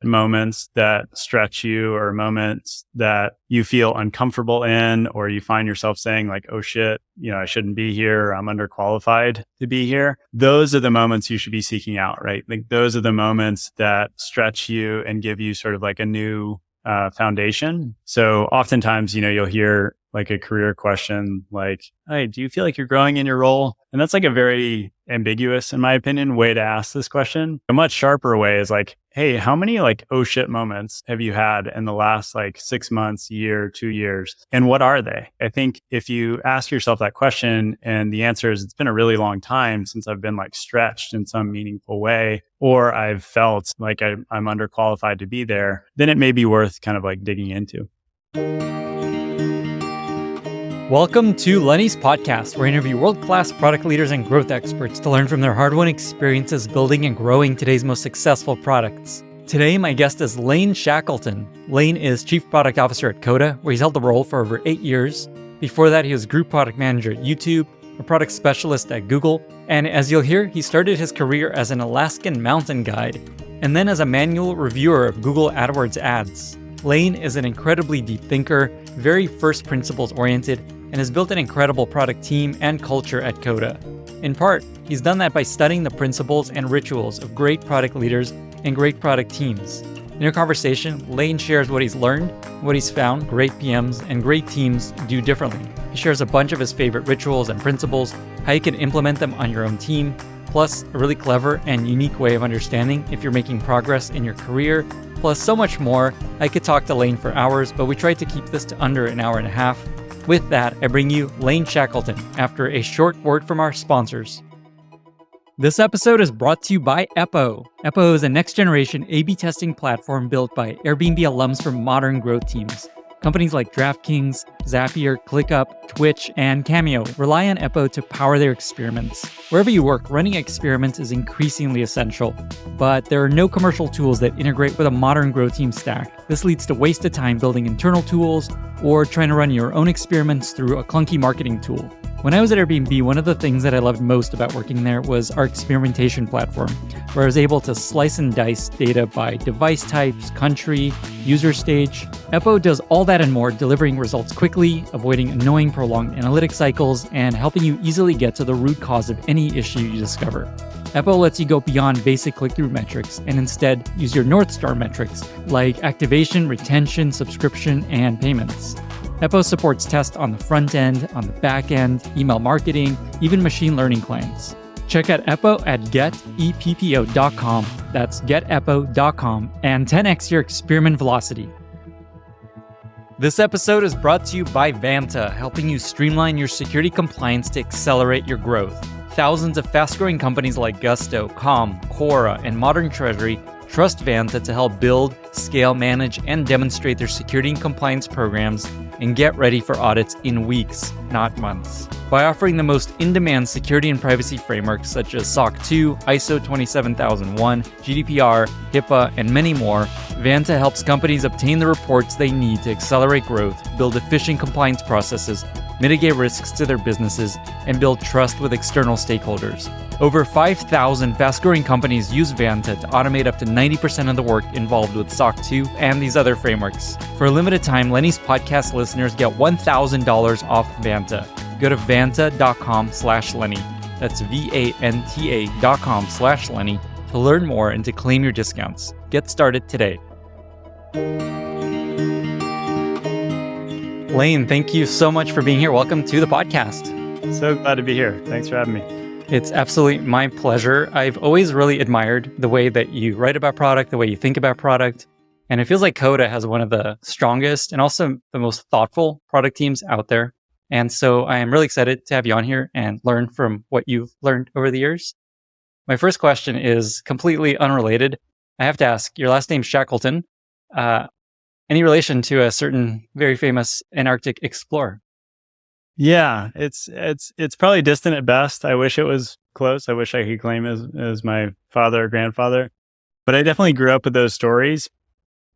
moments that stretch you or moments that you feel uncomfortable in, or you find yourself saying like, oh shit, I shouldn't be here. I'm underqualified to be here. Those are the moments you should be seeking out, right? Like those are the moments that stretch you and give you sort of like a new foundation. So oftentimes, you'll hear like a career question like, hey, do you feel like you're growing in your role? And that's like a very ambiguous, in my opinion, way to ask this question. A much sharper way is like, hey, how many like, oh shit moments have you had in the last like 6 months, year, 2 years? And what are they? I think if you ask yourself that question and the answer is, it's been a really long time since I've been like stretched in some meaningful way, or I've felt like I'm underqualified to be there, then it may be worth kind of like digging into. Welcome to Lenny's podcast, where I interview world-class product leaders and growth experts to learn from their hard-won experiences building and growing today's most successful products. Today, my guest is Lane Shackleton. Lane is Chief Product Officer at Coda, where he's held the role for over 8 years. Before that, he was Group Product Manager at YouTube, a product specialist at Google, and as you'll hear, he started his career as an Alaskan mountain guide, and then as a manual reviewer of Google AdWords ads. Lane is an incredibly deep thinker, very first principles oriented, and has built an incredible product team and culture at Coda. In part, he's done that by studying the principles and rituals of great product leaders and great product teams. In our conversation, Lane shares what he's learned, what he's found great PMs and great teams do differently. He shares a bunch of his favorite rituals and principles, how you can implement them on your own team, plus a really clever and unique way of understanding if you're making progress in your career, plus so much more. I could talk to Lane for hours, but we tried to keep this to under an hour and a half. With that, I bring you Lane Shackleton after a short word from our sponsors. This episode is brought to you by Eppo. Eppo is a next-generation A/B testing platform built by Airbnb alums for modern growth teams. Companies like DraftKings, Zapier, ClickUp, Twitch, and Cameo rely on Eppo to power their experiments. Wherever you work, running experiments is increasingly essential, but there are no commercial tools that integrate with a modern growth team stack. This leads to wasted time building internal tools or trying to run your own experiments through a clunky marketing tool. When I was at Airbnb, one of the things that I loved most about working there was our experimentation platform, where I was able to slice and dice data by device types, country, user stage. Eppo does all that and more, delivering results quickly, avoiding annoying prolonged analytic cycles, and helping you easily get to the root cause of any issue you discover. Eppo lets you go beyond basic click-through metrics and instead use your North Star metrics like activation, retention, subscription, and payments. Eppo supports tests on the front end, on the back end, email marketing, even machine learning clients. Check out Eppo at geteppo.com. That's geteppo.com and 10x your experiment velocity. This episode is brought to you by Vanta, helping you streamline your security compliance to accelerate your growth. Thousands of fast-growing companies like Gusto, Calm, Quora, and Modern Treasury trust Vanta to help build, scale, manage, and demonstrate their security and compliance programs and get ready for audits in weeks, not months. By offering the most in-demand security and privacy frameworks such as SOC 2, ISO 27001, GDPR, HIPAA, and many more, Vanta helps companies obtain the reports they need to accelerate growth, build efficient compliance processes, mitigate risks to their businesses, and build trust with external stakeholders. Over 5,000 fast-growing companies use Vanta to automate up to 90% of the work involved with SOC 2 and these other frameworks. For a limited time, Lenny's podcast listeners get $1,000 off Vanta. Go to vanta.com/Lenny. That's VANTA.com/Lenny to learn more and to claim your discounts. Get started today. Lane, thank you so much for being here. Welcome to the podcast. So glad to be here. Thanks for having me. It's absolutely my pleasure. I've always really admired the way that you write about product, the way you think about product. And it feels like Coda has one of the strongest and also the most thoughtful product teams out there. And so I am really excited to have you on here and learn from what you've learned over the years. My first question is completely unrelated. I have to ask, your last name's Shackleton. Any relation to a certain very famous Antarctic explorer? Yeah, it's probably distant at best. I wish it was close. I wish I could claim as my father or grandfather. But I definitely grew up with those stories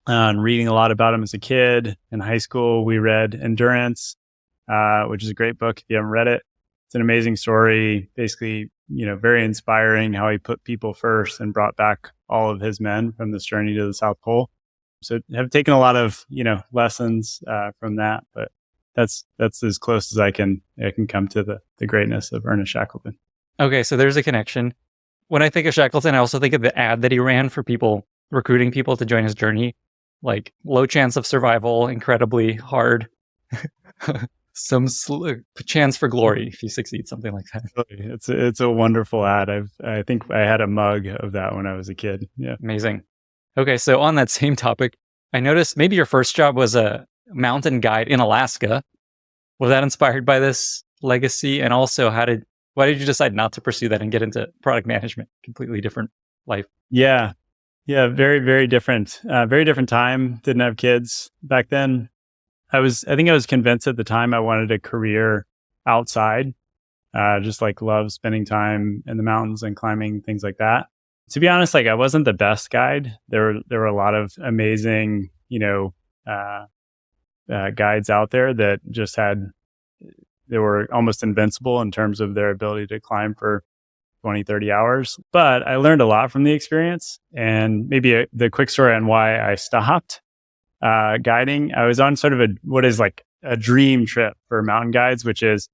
and reading a lot about him as a kid. In high school, we read Endurance, which is a great book if you haven't read it. It's an amazing story. Basically, very inspiring how he put people first and brought back all of his men from this journey to the South Pole. So have taken a lot of, lessons from that, but that's as close as I can come to the greatness of Ernest Shackleton. Okay, so there's a connection. When I think of Shackleton, I also think of the ad that he ran for people, recruiting people to join his journey. Like low chance of survival, incredibly hard, some chance for glory if you succeed, something like that. It's a wonderful ad. I think I had a mug of that when I was a kid. Yeah, amazing. Okay, so on that same topic, I noticed maybe your first job was a mountain guide in Alaska. Was that inspired by this legacy? And also, why did you decide not to pursue that and get into product management? Completely different life. Yeah. Very, very different. Very different time. Didn't have kids back then. I think I was convinced at the time I wanted a career outside. Just like love spending time in the mountains and climbing, things like that. To be honest, like I wasn't the best guide. There were a lot of amazing, guides out there that just they were almost invincible in terms of their ability to climb for 20, 30 hours. But I learned a lot from the experience. And maybe the quick story on why I stopped guiding. I was on sort of what is like a dream trip for mountain guides, which is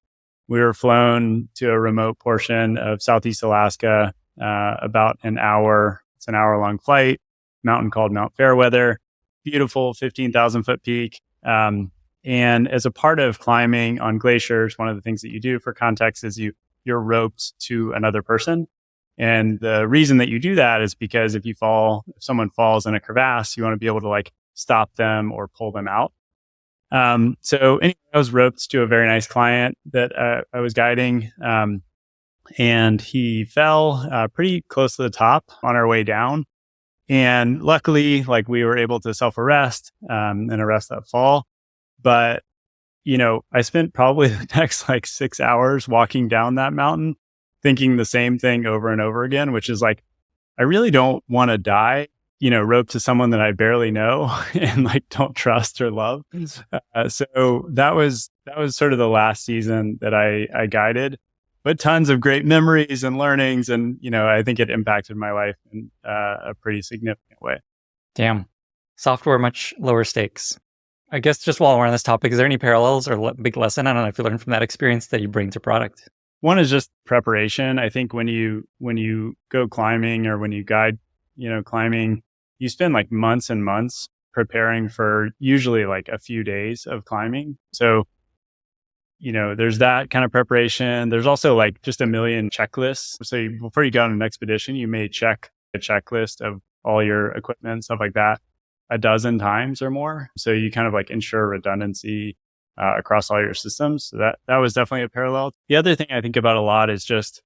we were flown to a remote portion of Southeast Alaska, about an hour. It's an hour-long flight, mountain called Mount Fairweather, beautiful 15,000 foot peak. And as a part of climbing on glaciers, one of the things that you do, for context, is you're roped to another person. And the reason that you do that is because if someone falls in a crevasse, you want to be able to like stop them or pull them out. So anyway, I was roped to a very nice client that I was guiding. And he fell pretty close to the top on our way down. And luckily, like we were able to self-arrest and arrest that fall. But, I spent probably the next like 6 hours walking down that mountain thinking the same thing over and over again, which is like, I really don't want to die, roped to someone that I barely know and like don't trust or love. So that was sort of the last season that I guided, but tons of great memories and learnings. And, I think it impacted my life in a pretty significant way. Damn. Software, much lower stakes. I guess just while we're on this topic, is there any parallels or big lesson? I don't know if you learned from that experience that you bring to product. One is just preparation. I think when you go climbing or when you guide, climbing, you spend like months and months preparing for usually like a few days of climbing. So, there's that kind of preparation. There's also like just a million checklists. So before you go on an expedition, you may check a checklist of all your equipment, stuff like that, a dozen times or more. So you kind of like ensure redundancy across all your systems. So that was definitely a parallel. The other thing I think about a lot is just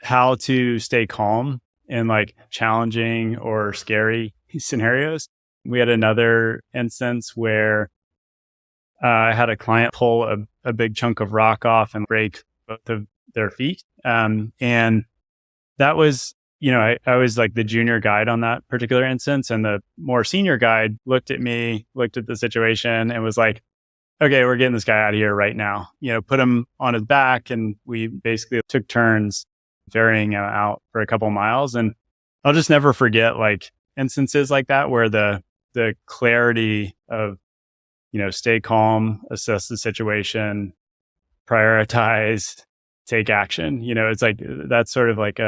how to stay calm in like challenging or scary scenarios. We had another instance where I had a client pull a big chunk of rock off and break both of their feet. And that was, I was like the junior guide on that particular instance. And the more senior guide looked at me, looked at the situation and was like, okay, we're getting this guy out of here right now. Put him on his back. And we basically took turns ferrying him out for a couple miles. And I'll just never forget like instances like that where the clarity of, stay calm, assess the situation, prioritize, take action. It's like, that's sort of like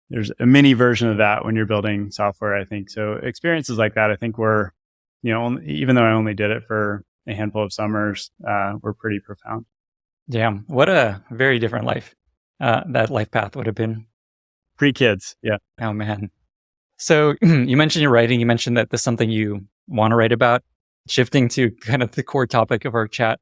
there's a mini version of that when you're building software, I think. So experiences like that, I think were, even though I only did it for a handful of summers, were pretty profound. Damn, what a very different life that life path would have been. Pre-kids, yeah. Oh, man. So you mentioned your writing. You mentioned that this is something you want to write about. Shifting to kind of the core topic of our chat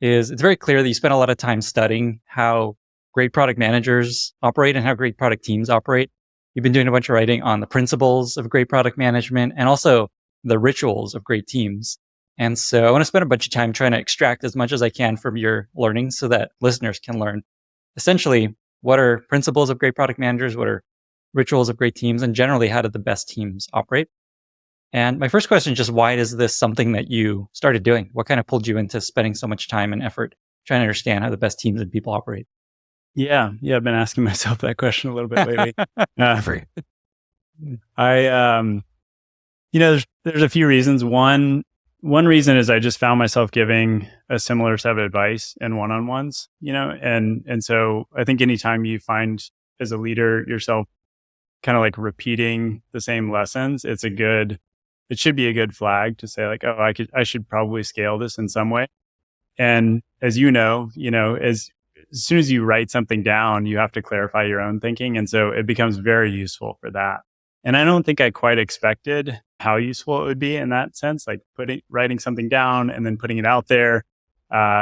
it's very clear that you spend a lot of time studying how great product managers operate and how great product teams operate. You've been doing a bunch of writing on the principles of great product management and also the rituals of great teams. And so I want to spend a bunch of time trying to extract as much as I can from your learning so that listeners can learn essentially what are principles of great product managers, what are rituals of great teams, and generally how do the best teams operate. And my first question is just, why is this something that you started doing? What kind of pulled you into spending so much time and effort trying to understand how the best teams and people operate? Yeah. I've been asking myself that question a little bit lately. I, there's a few reasons. One reason is I just found myself giving a similar set of advice in one-on-ones, and so I think anytime you find as a leader yourself kind of like repeating the same lessons, it should be a good flag to say like, oh, I should probably scale this in some way. And as as soon as you write something down, you have to clarify your own thinking. And so it becomes very useful for that. And I don't think I quite expected how useful it would be in that sense, like writing something down and then putting it out there.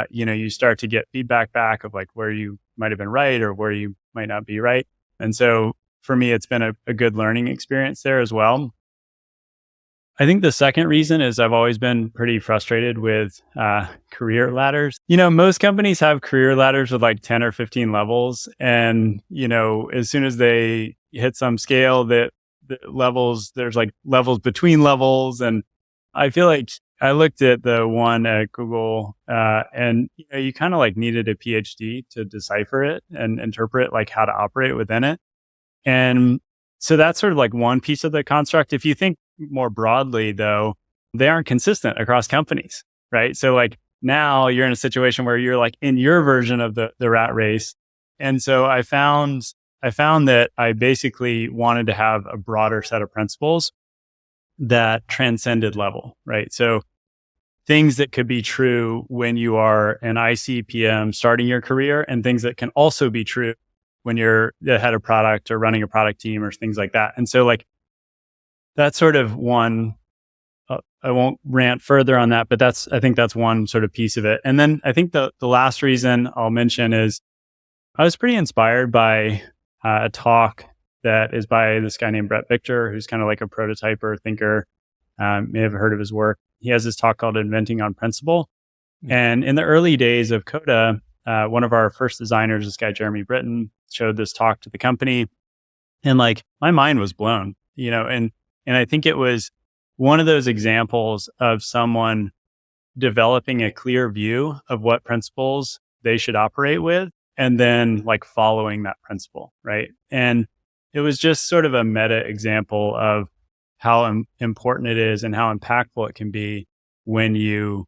You start to get feedback back of like where you might have been right or where you might not be right. And so for me, it's been a good learning experience there as well. I think the second reason is I've always been pretty frustrated with career ladders. Most companies have career ladders with like 10 or 15 levels. And, as soon as they hit some scale, the levels, there's like levels between levels. And I feel like I looked at the one at Google and, you kind of like needed a PhD to decipher it and interpret like how to operate within it. And so that's sort of like one piece of the construct. If you think more broadly, though, they aren't consistent across companies, right? So like now you're in a situation where you're like in your version of the rat race. And so I found that I basically wanted to have a broader set of principles that transcended level, right? So things that could be true when you are an ICPM starting your career and things that can also be true when you're the head of product or running a product team or things like that. And so like, that's sort of one, I won't rant further on that, but I think that's one sort of piece of it. And then I think the last reason I'll mention is I was pretty inspired by a talk that is by this guy named Brett Victor, who's kind of like a prototyper thinker. May have heard of his work. He has this talk called Inventing on Principle. And in the early days of Coda, one of our first designers, this guy, Jeremy Britton, showed this talk to the company. And like, my mind was blown, and I think it was one of those examples of someone developing a clear view of what principles they should operate with and then like following that principle, right? And it was just sort of a meta example of how important it is and how impactful it can be when you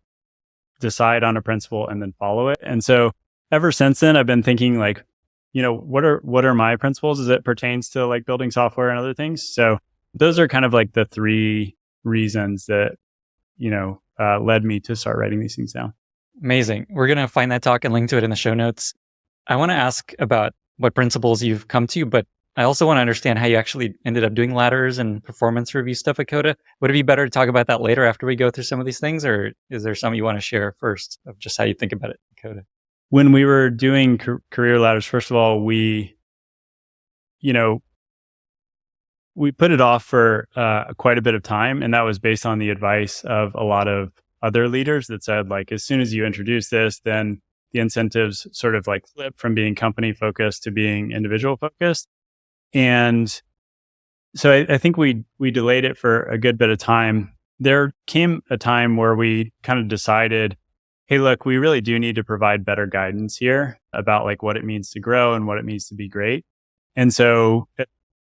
decide on a principle and then follow it. And so ever since then, I've been thinking like, what are my principles as it pertains to like building software and other things? So those are kind of like the three reasons that, led me to start writing these things down. Amazing. We're going to find that talk and link to it in the show notes. I want to ask about what principles you've come to, but I also want to understand how you actually ended up doing ladders and performance review stuff at Coda. Would it be better to talk about that later after we go through some of these things, or is there something you want to share first of just how you think about it at Coda? When we were doing career ladders, first of all, we put it off for quite a bit of time. And that was based on the advice of a lot of other leaders that said, like, as soon as you introduce this, then the incentives sort of like flip from being company focused to being individual focused. And so I think we delayed it for a good bit of time. There came a time where we kind of decided, hey, look, we really do need to provide better guidance here about like what it means to grow and what it means to be great. And so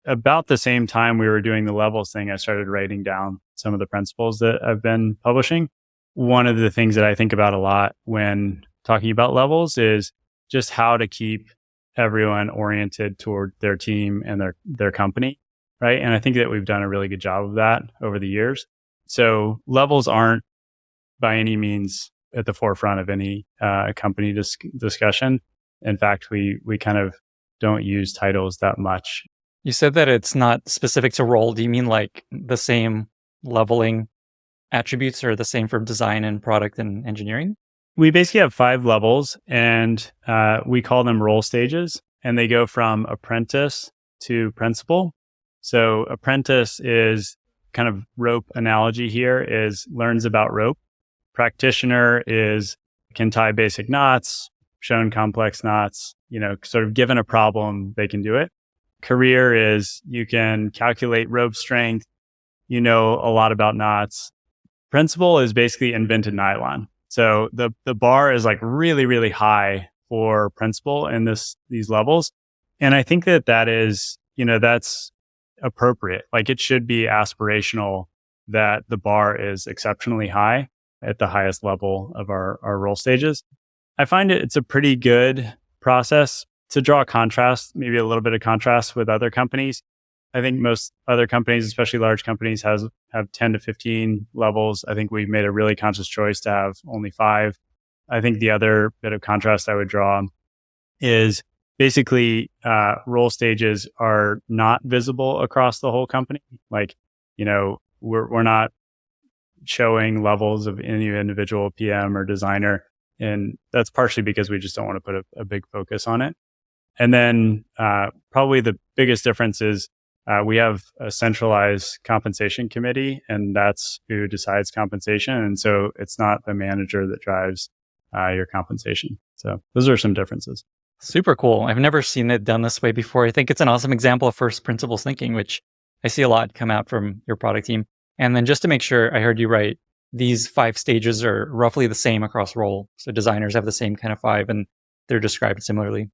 about the same time we were doing the levels thing, I started writing down some of the principles that I've been publishing. One of the things that I think about a lot when talking about levels is just how to keep everyone oriented toward their team and their company, right? And I think that we've done a really good job of that over the years. So levels aren't by any means at the forefront of any company discussion. In fact, we kind of don't use titles that much. You said that it's not specific to role. Do you mean like the same leveling attributes are the same for design and product and engineering? We basically have 5 levels, and we call them role stages, and they go from apprentice to principal. So apprentice is kind of rope analogy here is learns about rope. Practitioner can tie basic knots, shown complex knots, sort of given a problem, they can do it. Career is you can calculate rope strength, a lot about knots. Principal is basically invented nylon. So the bar is like really, really high or principal in these levels. And I think that is, that's appropriate. Like it should be aspirational that the bar is exceptionally high at the highest level of our role stages. I find it's a pretty good process to draw a contrast, maybe a little bit of contrast with other companies. I think most other companies, especially large companies, have 10 to 15 levels. I think we've made a really conscious choice to have only 5. I think the other bit of contrast I would draw is basically role stages are not visible across the whole company. Like, we're not showing levels of any individual PM or designer. And that's partially because we just don't want to put a big focus on it. And then probably the biggest difference is we have a centralized compensation committee, and that's who decides compensation. And so it's not the manager that drives your compensation. So those are some differences. Super cool. I've never seen it done this way before. I think it's an awesome example of first principles thinking, which I see a lot come out from your product team. And then just to make sure I heard you right, these 5 stages are roughly the same across role. So designers have the same kind of 5 and they're described similarly.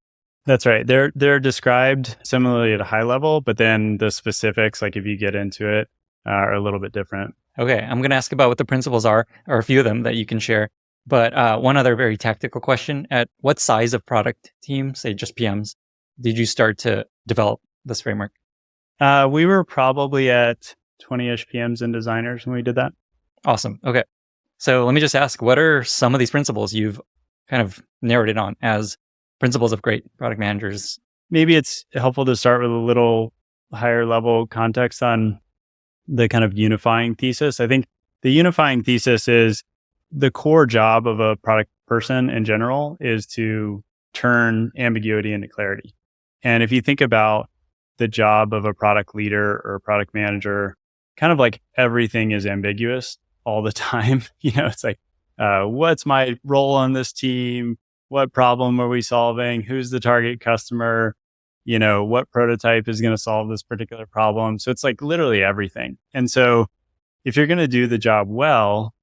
That's right. They're described similarly at a high level, but then the specifics, like if you get into it, are a little bit different. Okay. I'm going to ask about what the principles are, or a few of them that you can share. But one other very tactical question: at what size of product team, say just PMs, did you start to develop this framework? We were probably at 20-ish PMs and designers when we did that. Awesome. Okay. So let me just ask, what are some of these principles you've kind of narrowed it on as principles of great product managers? Maybe it's helpful to start with a little higher level context on the kind of unifying thesis. I think the unifying thesis is the core job of a product person in general is to turn ambiguity into clarity. And if you think about the job of a product leader or a product manager, kind of like everything is ambiguous all the time. It's like, what's my role on this team? What problem are we solving? Who's the target customer? What prototype is going to solve this particular problem? So it's like literally everything. And so if you're going to do the job well,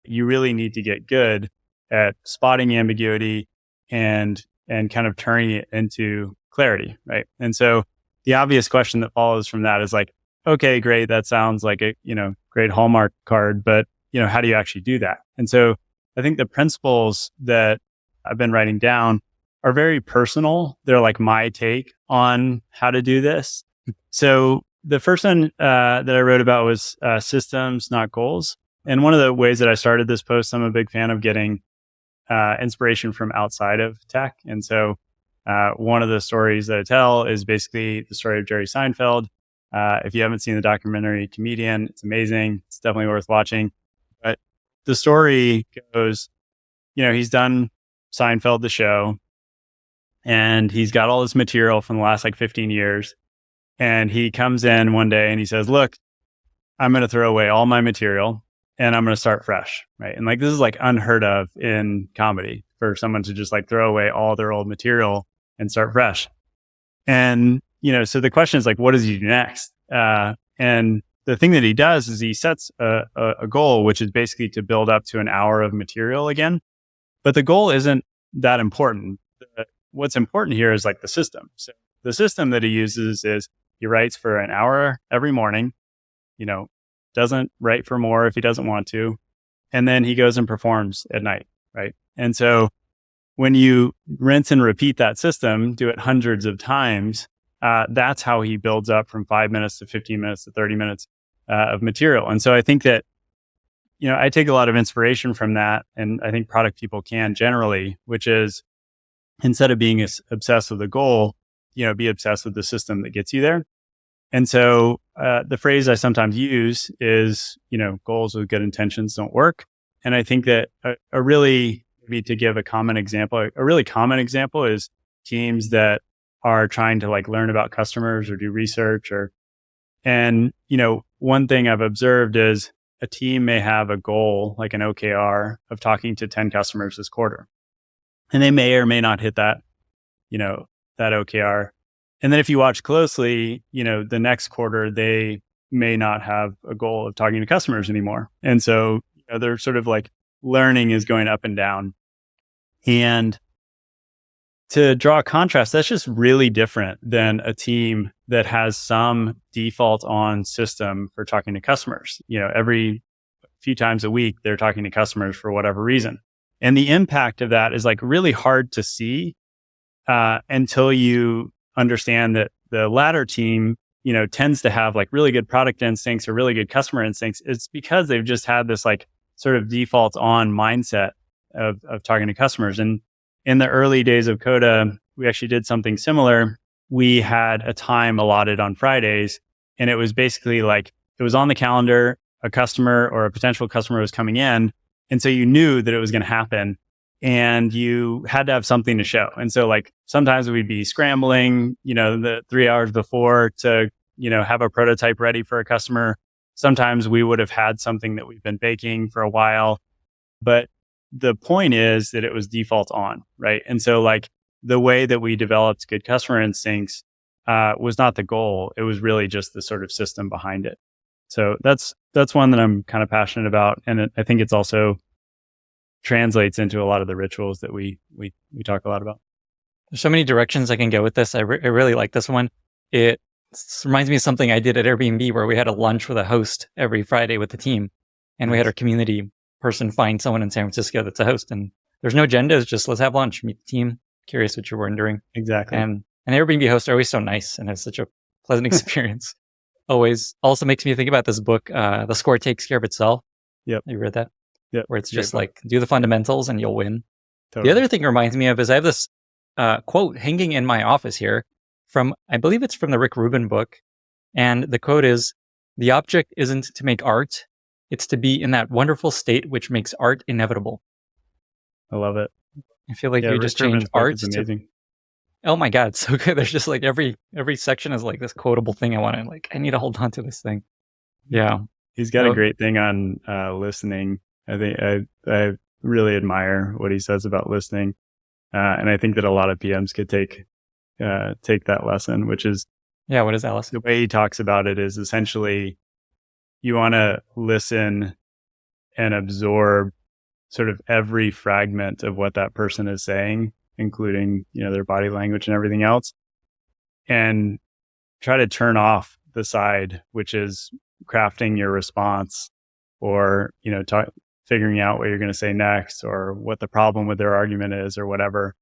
you really need to get good at spotting ambiguity and kind of turning it into clarity, right? And so the obvious question that follows from that is like, okay, great. That sounds like a, great Hallmark card, but how do you actually do that? And so I think the principles that I've been writing down are very personal. They're like my take on how to do this. So the first one that I wrote about was systems, not goals. And one of the ways that I started this post, I'm a big fan of getting inspiration from outside of tech. And so one of the stories that I tell is basically the story of Jerry Seinfeld. If you haven't seen the documentary Comedian, it's amazing. It's definitely worth watching. But the story goes, he's done Seinfeld, the show, and he's got all this material from the last 15 years. And he comes in one day and he says, look, I'm going to throw away all my material and I'm going to start fresh. Right. And this is unheard of in comedy for someone to just throw away all their old material and start fresh. And, so the question is what does he do next? And the thing that he does is he sets a goal, which is basically to build up to an hour of material again. But the goal isn't that important. What's important here is the system. So the system that he uses is he writes for an hour every morning, doesn't write for more if he doesn't want to. And then he goes and performs at night, right? And so when you rinse and repeat that system, do it hundreds of times, that's how he builds up from 5 minutes to 15 minutes to 30 minutes of material. And so I think that, I take a lot of inspiration from that. And I think product people can generally, which is instead of being obsessed with the goal, be obsessed with the system that gets you there. And so the phrase I sometimes use is, goals with good intentions don't work. And I think that a really, maybe to give a common example, a really common example is teams that are trying to learn about customers or do research and one thing I've observed is a team may have a goal, like an OKR of talking to 10 customers this quarter. And they may or may not hit that, that OKR. And then if you watch closely, the next quarter, they may not have a goal of talking to customers anymore. And so they're sort of learning is going up and down. And to draw a contrast, that's just really different than a team that has some default on system for talking to customers. Every few times a week, they're talking to customers for whatever reason. And the impact of that is like really hard to see until you understand that the latter team, tends to have like really good product instincts or really good customer instincts. It's because they've just had this like sort of default on mindset of talking to customers. And in the early days of Coda, we actually did something similar. We had a time allotted on Fridays, and it was basically like it was on the calendar, a customer or a potential customer was coming in. And so you knew that it was going to happen and you had to have something to show. And so like sometimes we'd be scrambling, the 3 hours before to, have a prototype ready for a customer. Sometimes we would have had something that we've been baking for a while, but the point is that it was default on, right? And so like the way that we developed good customer instincts was not the goal. It was really just the sort of system behind it. So that's one that I'm kind of passionate about. And I think it's also translates into a lot of the rituals that we talk a lot about. There's so many directions I can go with this. I really like this one. It reminds me of something I did at Airbnb where we had a lunch with a host every Friday with the team. And we had our community person find someone in San Francisco that's a host. And there's no agenda. It's just let's have lunch, meet the team, curious what you're wondering. Exactly. And Airbnb hosts are always so nice and have such a pleasant experience. Always also makes me think about this book, The Score Takes Care of Itself. Yep. You read that? Yep. Where it's just like, do the fundamentals and you'll win. Totally. The other thing it reminds me of is I have this quote hanging in my office here from, I believe it's from the Rick Rubin book. And the quote is, the object isn't to make art, it's to be in that wonderful state which makes art inevitable. I love it. I feel like we just change art to... Oh my God, it's so good. There's just like every section is like this quotable thing I want to like, I need to hold on to this thing. Yeah. He's got a great thing on listening. I think I really admire what he says about listening. And I think that a lot of PMs could take that lesson, which is... Yeah, what is that lesson? The way he talks about it is essentially you want to listen and absorb sort of every fragment of what that person is saying, including, their body language and everything else, and try to turn off the side, which is crafting your response or, figuring out what you're going to say next or what the problem with their argument is or whatever.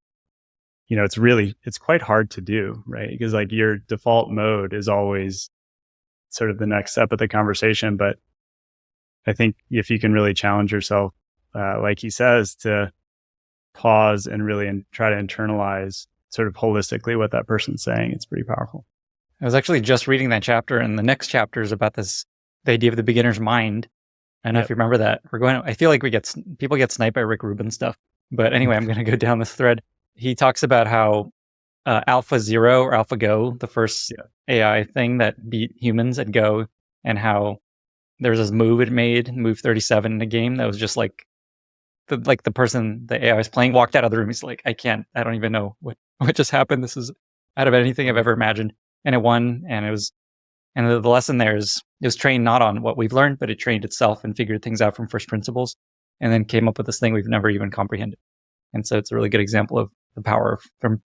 It's quite hard to do, right? Because like your default mode is always sort of the next step of the conversation. But I think if you can really challenge yourself, like he says, to pause and really try to internalize sort of holistically what that person's saying, it's pretty powerful. I was actually just reading that chapter, and the next chapter is about the idea of the beginner's mind. I don't know if you remember that. I feel like people get sniped by Rick Rubin stuff. But anyway, I'm going to go down this thread. He talks about how AlphaZero or AlphaGo, the first AI thing that beat humans at Go, and how there's this move it made, move 37 in a game that was just like the person the AI was playing walked out of the room. He's like, I don't even know what just happened. This is out of anything I've ever imagined. And it won. And the lesson there is it was trained not on what we've learned, but it trained itself and figured things out from first principles and then came up with this thing we've never even comprehended. And so it's a really good example of the power of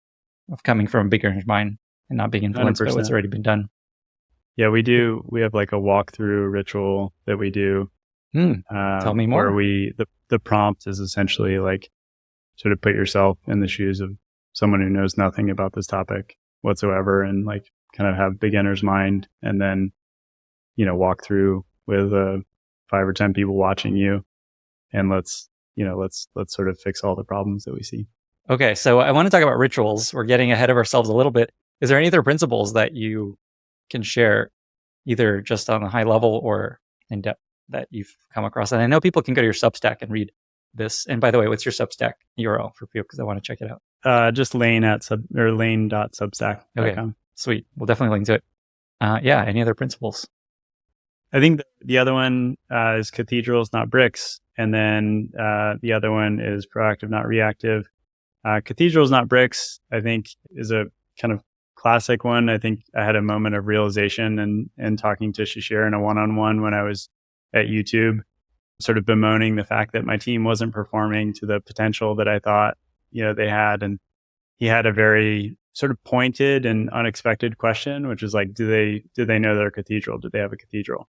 coming from a beginner's mind and not being influenced 100%. By what's already been done. Yeah, we have like a walkthrough ritual that we do. Tell me more. Where the prompt is essentially like sort of put yourself in the shoes of someone who knows nothing about this topic whatsoever and like kind of have beginner's mind and then, walk through with 5 or 10 people watching you and let's sort of fix all the problems that we see. Okay. So I want to talk about rituals. We're getting ahead of ourselves a little bit. Is there any other principles that you can share either just on a high level or in depth that you've come across? And I know people can go to your Substack and read this. And by the way, what's your Substack URL for people? Because I want to check it out. Just lane.substack.com. Okay, sweet. We'll definitely link to it. Any other principles? I think the other one is cathedrals, not bricks. And then the other one is proactive, not reactive. Cathedrals, not bricks, I think is a kind of classic one. I think I had a moment of realization and talking to Shishir in a one-on-one when I was at YouTube, sort of bemoaning the fact that my team wasn't performing to the potential that I thought, they had. And he had a very sort of pointed and unexpected question, which is like, do they know their cathedral? Do they have a cathedral?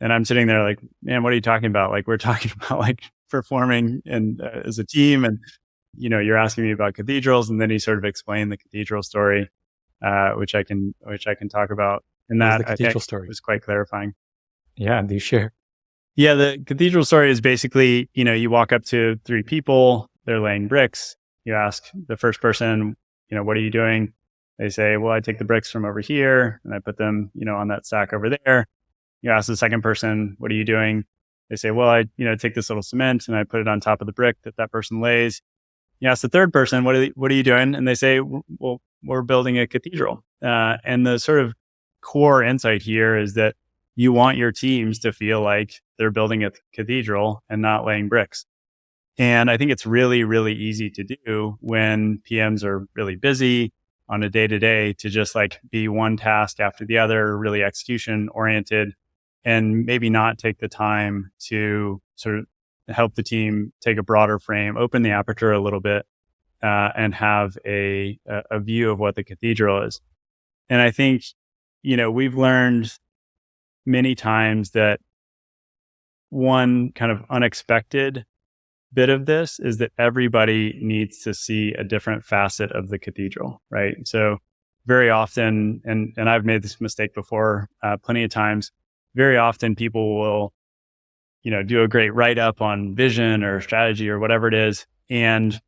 And I'm sitting there like, man, what are you talking about? Like, we're talking about like performing and as a team, and you're asking me about cathedrals. And then he sort of explained the cathedral story, which I can talk about. And What was that the I cathedral think story? was quite clarifying. Yeah, do share. Yeah, the cathedral story is basically, you walk up to three people, they're laying bricks. You ask the first person, what are you doing? They say, well, I take the bricks from over here and I put them, on that stack over there. You ask the second person, what are you doing? They say, well, I, take this little cement and I put it on top of the brick that person lays. You ask the third person, what are you doing? And they say, well, we're building a cathedral. And the sort of core insight here is that you want your teams to feel like they're building a cathedral and not laying bricks. And I think it's really, really easy to do when PMs are really busy on a day-to-day to just like be one task after the other, really execution oriented, and maybe not take the time to sort of help the team take a broader frame, open the aperture a little bit, and have a view of what the cathedral is. And I think, we've learned many times that one kind of unexpected bit of this is that everybody needs to see a different facet of the cathedral, right? So very often, and I've made this mistake before plenty of times, very often people will, do a great write-up on vision or strategy or whatever it is. And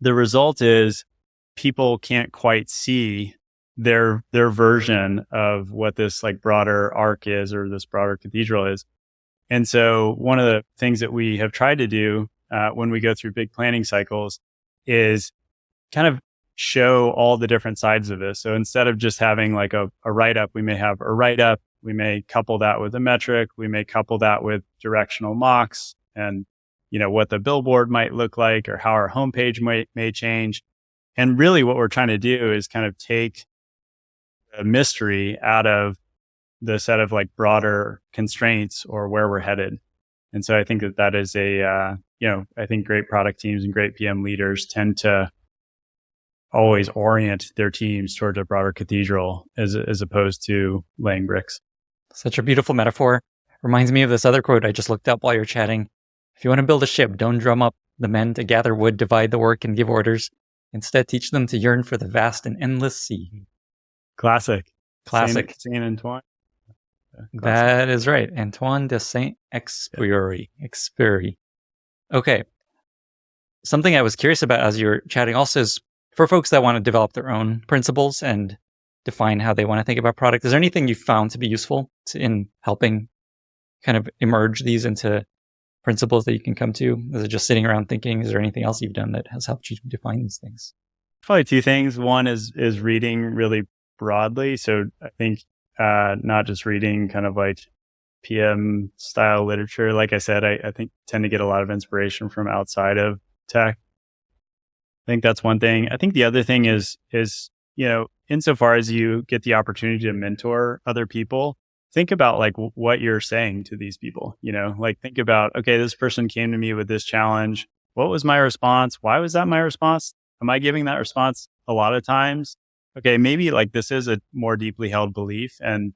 the result is people can't quite see their version of what this like broader arc is or this broader cathedral is. And so one of the things that we have tried to do when we go through big planning cycles is kind of show all the different sides of this. So instead of just having like a write-up, we may have a write-up. We may couple that with a metric. We may couple that with directional mocks and, what the billboard might look like or how our homepage may change. And really what we're trying to do is kind of take a mystery out of the set of like broader constraints or where we're headed. And so I think that is I think great product teams and great PM leaders tend to always orient their teams towards a broader cathedral as opposed to laying bricks. Such a beautiful metaphor. Reminds me of this other quote I just looked up while you're chatting. If you want to build a ship, don't drum up the men to gather wood, divide the work, and give orders. Instead, teach them to yearn for the vast and endless sea. Classic. Saint Antoine. That is right. Antoine de Saint-Exupéry. Okay. Something I was curious about as you were chatting also is for folks that want to develop their own principles and define how they want to think about product. Is there anything you found to be useful in helping kind of emerge these into principles that you can come to? Is it just sitting around thinking? Is there anything else you've done that has helped you define these things? Probably two things. One is reading really broadly. So I think not just reading kind of like PM style literature. Like I said, I think tend to get a lot of inspiration from outside of tech. I think that's one thing. I think the other thing is, insofar as you get the opportunity to mentor other people, think about like what you're saying to these people, like think about, okay, this person came to me with this challenge. What was my response? Why was that my response? Am I giving that response a lot of times? Okay, maybe like this is a more deeply held belief. And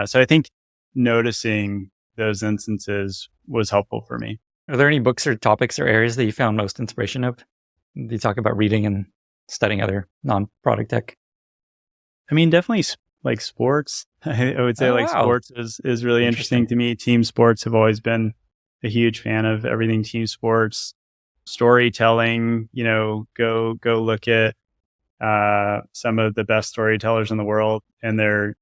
so I think noticing those instances was helpful for me. Are there any books or topics or areas that you found most inspiration of? You talk about reading and studying other non-product tech. I mean, definitely like sports. I would say sports is really interesting to me. Team sports have always been a huge fan of everything team sports. Storytelling, go look at some of the best storytellers in the world, and they're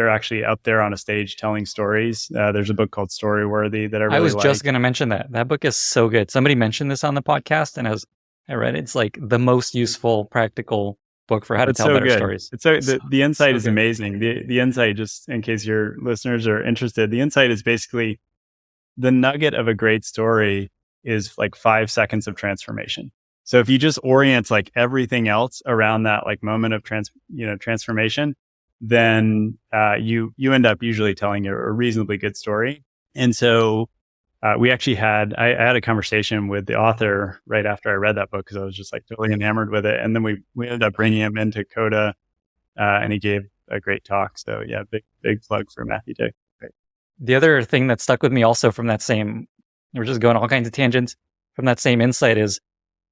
actually up there on a stage telling stories. There's a book called Storyworthy that I really like. Just going to mention that. That book is so good. Somebody mentioned this on the podcast, and I read it. It's like the most useful, practical book for how to tell better stories. It's the insight is amazing. The insight, just in case your listeners are interested, the insight is basically the nugget of a great story is like 5 seconds of transformation. So if you just orient like everything else around that like moment of transformation, then you end up usually telling a reasonably good story. And so we actually I had a conversation with the author right after I read that book because I was just like totally enamored with it. And then we ended up bringing him into Coda, and he gave a great talk. So yeah, big plug for Matthew Dick. Great. The other thing that stuck with me also from that same, we're just going all kinds of tangents from that same insight is,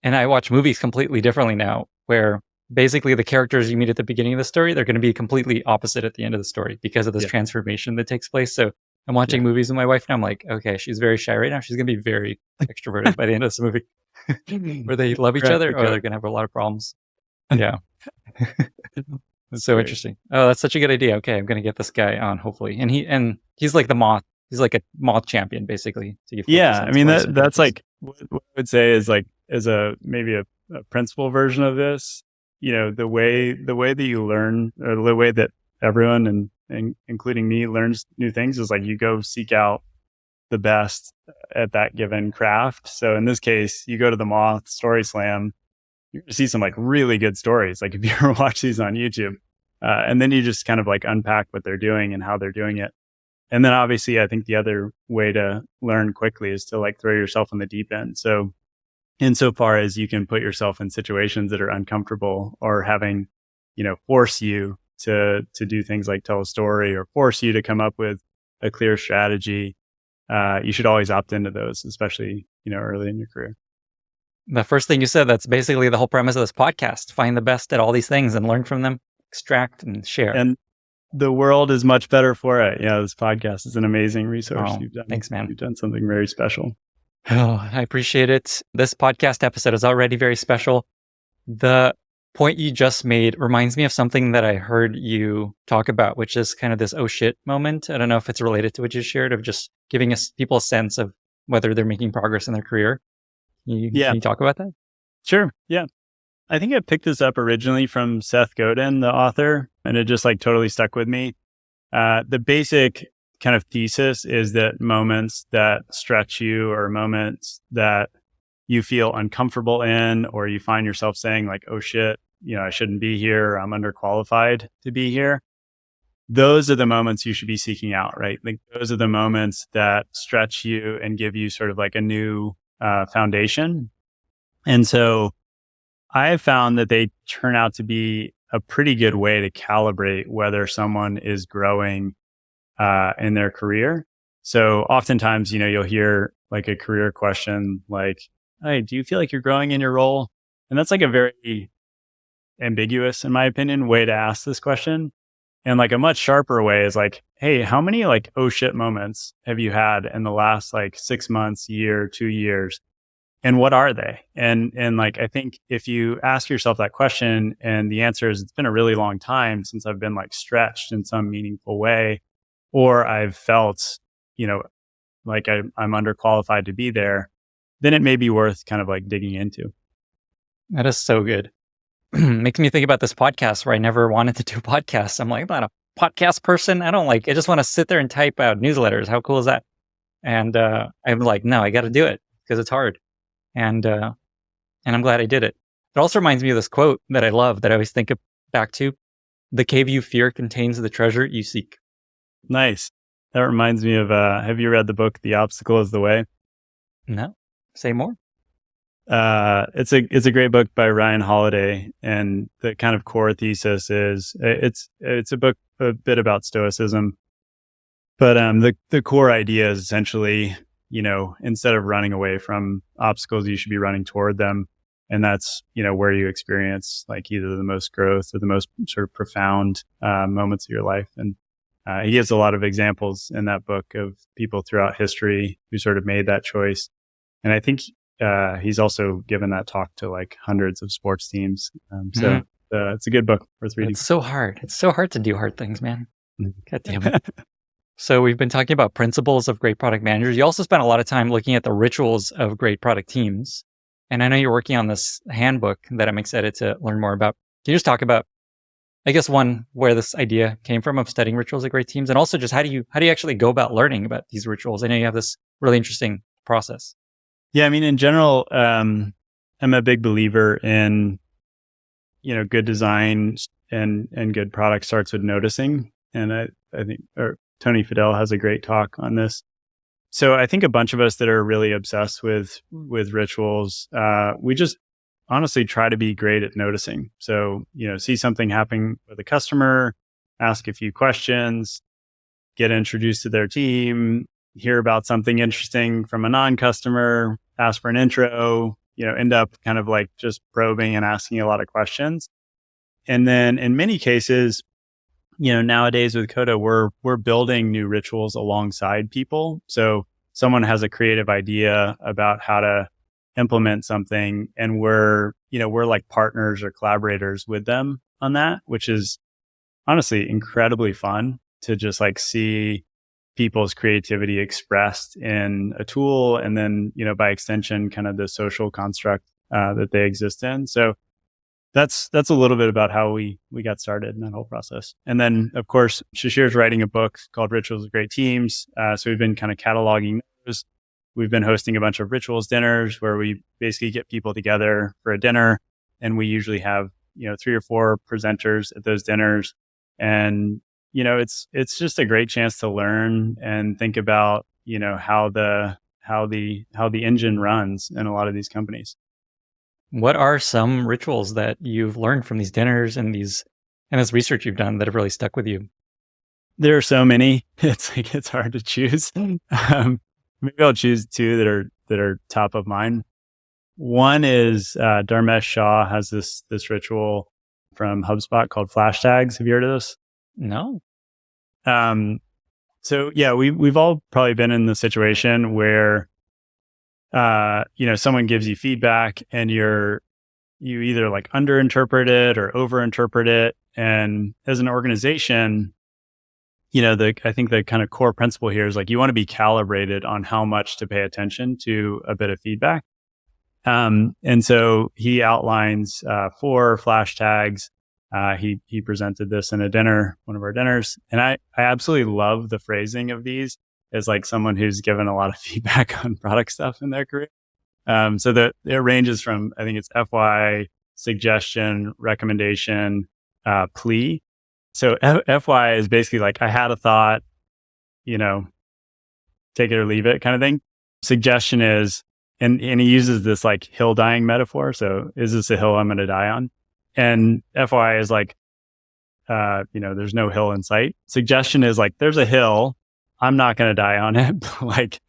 and I watch movies completely differently now, where basically the characters you meet at the beginning of the story, they're going to be completely opposite at the end of the story because of this transformation that takes place. So I'm watching movies with my wife and I'm like, okay, she's very shy right now. She's going to be very extroverted by the end of this movie where they love each other or they're going to have a lot of problems. Yeah. It's so interesting. Oh, that's such a good idea. Okay, I'm going to get this guy on hopefully. And he's like the moth. He's like a moth champion basically. So I mean, that's like, what I would say is like, as maybe a principal version of this, the way that you learn, or the way that everyone and including me learns new things is like you go seek out the best at that given craft. So in this case, you go to the Moth Story Slam, you're going to see some like really good stories. Like if you ever watch these on YouTube, and then you just kind of like unpack what they're doing and how they're doing it. And then obviously I think the other way to learn quickly is to like throw yourself in the deep end. So insofar as you can put yourself in situations that are uncomfortable or having, force you to do things like tell a story or force you to come up with a clear strategy, you should always opt into those, especially, early in your career. The first thing you said, that's basically the whole premise of this podcast. Find the best at all these things and learn from them, extract and share. And the world is much better for it. Yeah, this podcast is an amazing resource. Thanks, man. You've done something very special. Oh, I appreciate it. This podcast episode is already very special. The point you just made reminds me of something that I heard you talk about, which is kind of this oh shit moment. I don't know if it's related to what you shared of just giving people a sense of whether they're making progress in their career. Can you talk about that? Sure. Yeah. I think I picked this up originally from Seth Godin, the author, and it just like totally stuck with me. The basic kind of thesis is that moments that stretch you or moments that you feel uncomfortable in, or you find yourself saying like, oh shit, I shouldn't be here. I'm underqualified to be here. Those are the moments you should be seeking out, right? Like those are the moments that stretch you and give you sort of like a new foundation. And so I have found that they turn out to be a pretty good way to calibrate whether someone is growing in their career. So oftentimes, you'll hear like a career question like, hey, do you feel like you're growing in your role? And that's like a very ambiguous, in my opinion, way to ask this question. And like a much sharper way is like, hey, how many like, oh shit moments have you had in the last like 6 months, year, 2 years? And what are they? And like, I think if you ask yourself that question and the answer is, it's been a really long time since I've been like stretched in some meaningful way, or I've felt, like I'm underqualified to be there, then it may be worth kind of like digging into. That is so good. Makes me think about this podcast where I never wanted to do podcasts. I'm like, I'm not a podcast person. I just want to sit there and type out newsletters. How cool is that? And I'm like, no, I got to do it because it's hard. And I'm glad I did it. It also reminds me of this quote that I love that I always think back to. The cave you fear contains the treasure you seek. Nice. That reminds me of, have you read the book, The Obstacle is the Way? No. Say more. It's a great book by Ryan Holiday. And the kind of core thesis is it's a book a bit about stoicism. But the core idea is essentially, instead of running away from obstacles, you should be running toward them. And that's, where you experience like either the most growth or the most sort of profound moments of your life. And he gives a lot of examples in that book of people throughout history who sort of made that choice. And I think he's also given that talk to like hundreds of sports teams. So it's a good book worth reading. It's so hard. It's so hard to do hard things, man. God damn it. So we've been talking about principles of great product managers. You also spent a lot of time looking at the rituals of great product teams. And I know you're working on this handbook that I'm excited to learn more about. Can you just talk about, I guess, one, where this idea came from of studying rituals of great teams, and also just how do you actually go about learning about these rituals? I know you have this really interesting process. Yeah, I mean, in general, I'm a big believer in, good design and good product starts with noticing. And I think Tony Fadell has a great talk on this. So I think a bunch of us that are really obsessed with rituals, we just honestly try to be great at noticing. So, see something happening with a customer, ask a few questions, get introduced to their team, hear about something interesting from a non-customer, ask for an intro, end up kind of like just probing and asking a lot of questions. And then in many cases, nowadays with Coda, we're building new rituals alongside people. So someone has a creative idea about how to implement something, and we're like partners or collaborators with them on that, which is honestly incredibly fun to just like see people's creativity expressed in a tool, and then by extension kind of the social construct that they exist in. So that's a little bit about how we got started in that whole process. And then of course Shashir's writing a book called Rituals of Great Teams, so we've been kind of cataloging those. We've been hosting a bunch of rituals dinners where we basically get people together for a dinner, and we usually have 3 or 4 presenters at those dinners. And it's just a great chance to learn and think about how the engine runs in a lot of these companies. What are some rituals that you've learned from these dinners and this research you've done that have really stuck with you? There are so many. It's hard to choose. Maybe I'll choose 2 that are top of mind. One is Dharmesh Shah has this ritual from HubSpot called FlashTags. Have you heard of this? No. So yeah, we've all probably been in the situation where someone gives you feedback and you either like underinterpret it or overinterpret it. And as an organization, I think the kind of core principle here is like you want to be calibrated on how much to pay attention to a bit of feedback. And so he outlines 4 flash tags. He presented this in one of our dinners, and I absolutely love the phrasing of these as like someone who's given a lot of feedback on product stuff in their career. So that it ranges from, I think it's FY, suggestion, recommendation, plea. So FY is basically like, I had a thought, take it or leave it kind of thing. Suggestion is, and he uses this like hill dying metaphor. So is this a hill I'm going to die on? And FY is like, there's no hill in sight. Suggestion is like, there's a hill. I'm not going to die on it. Like,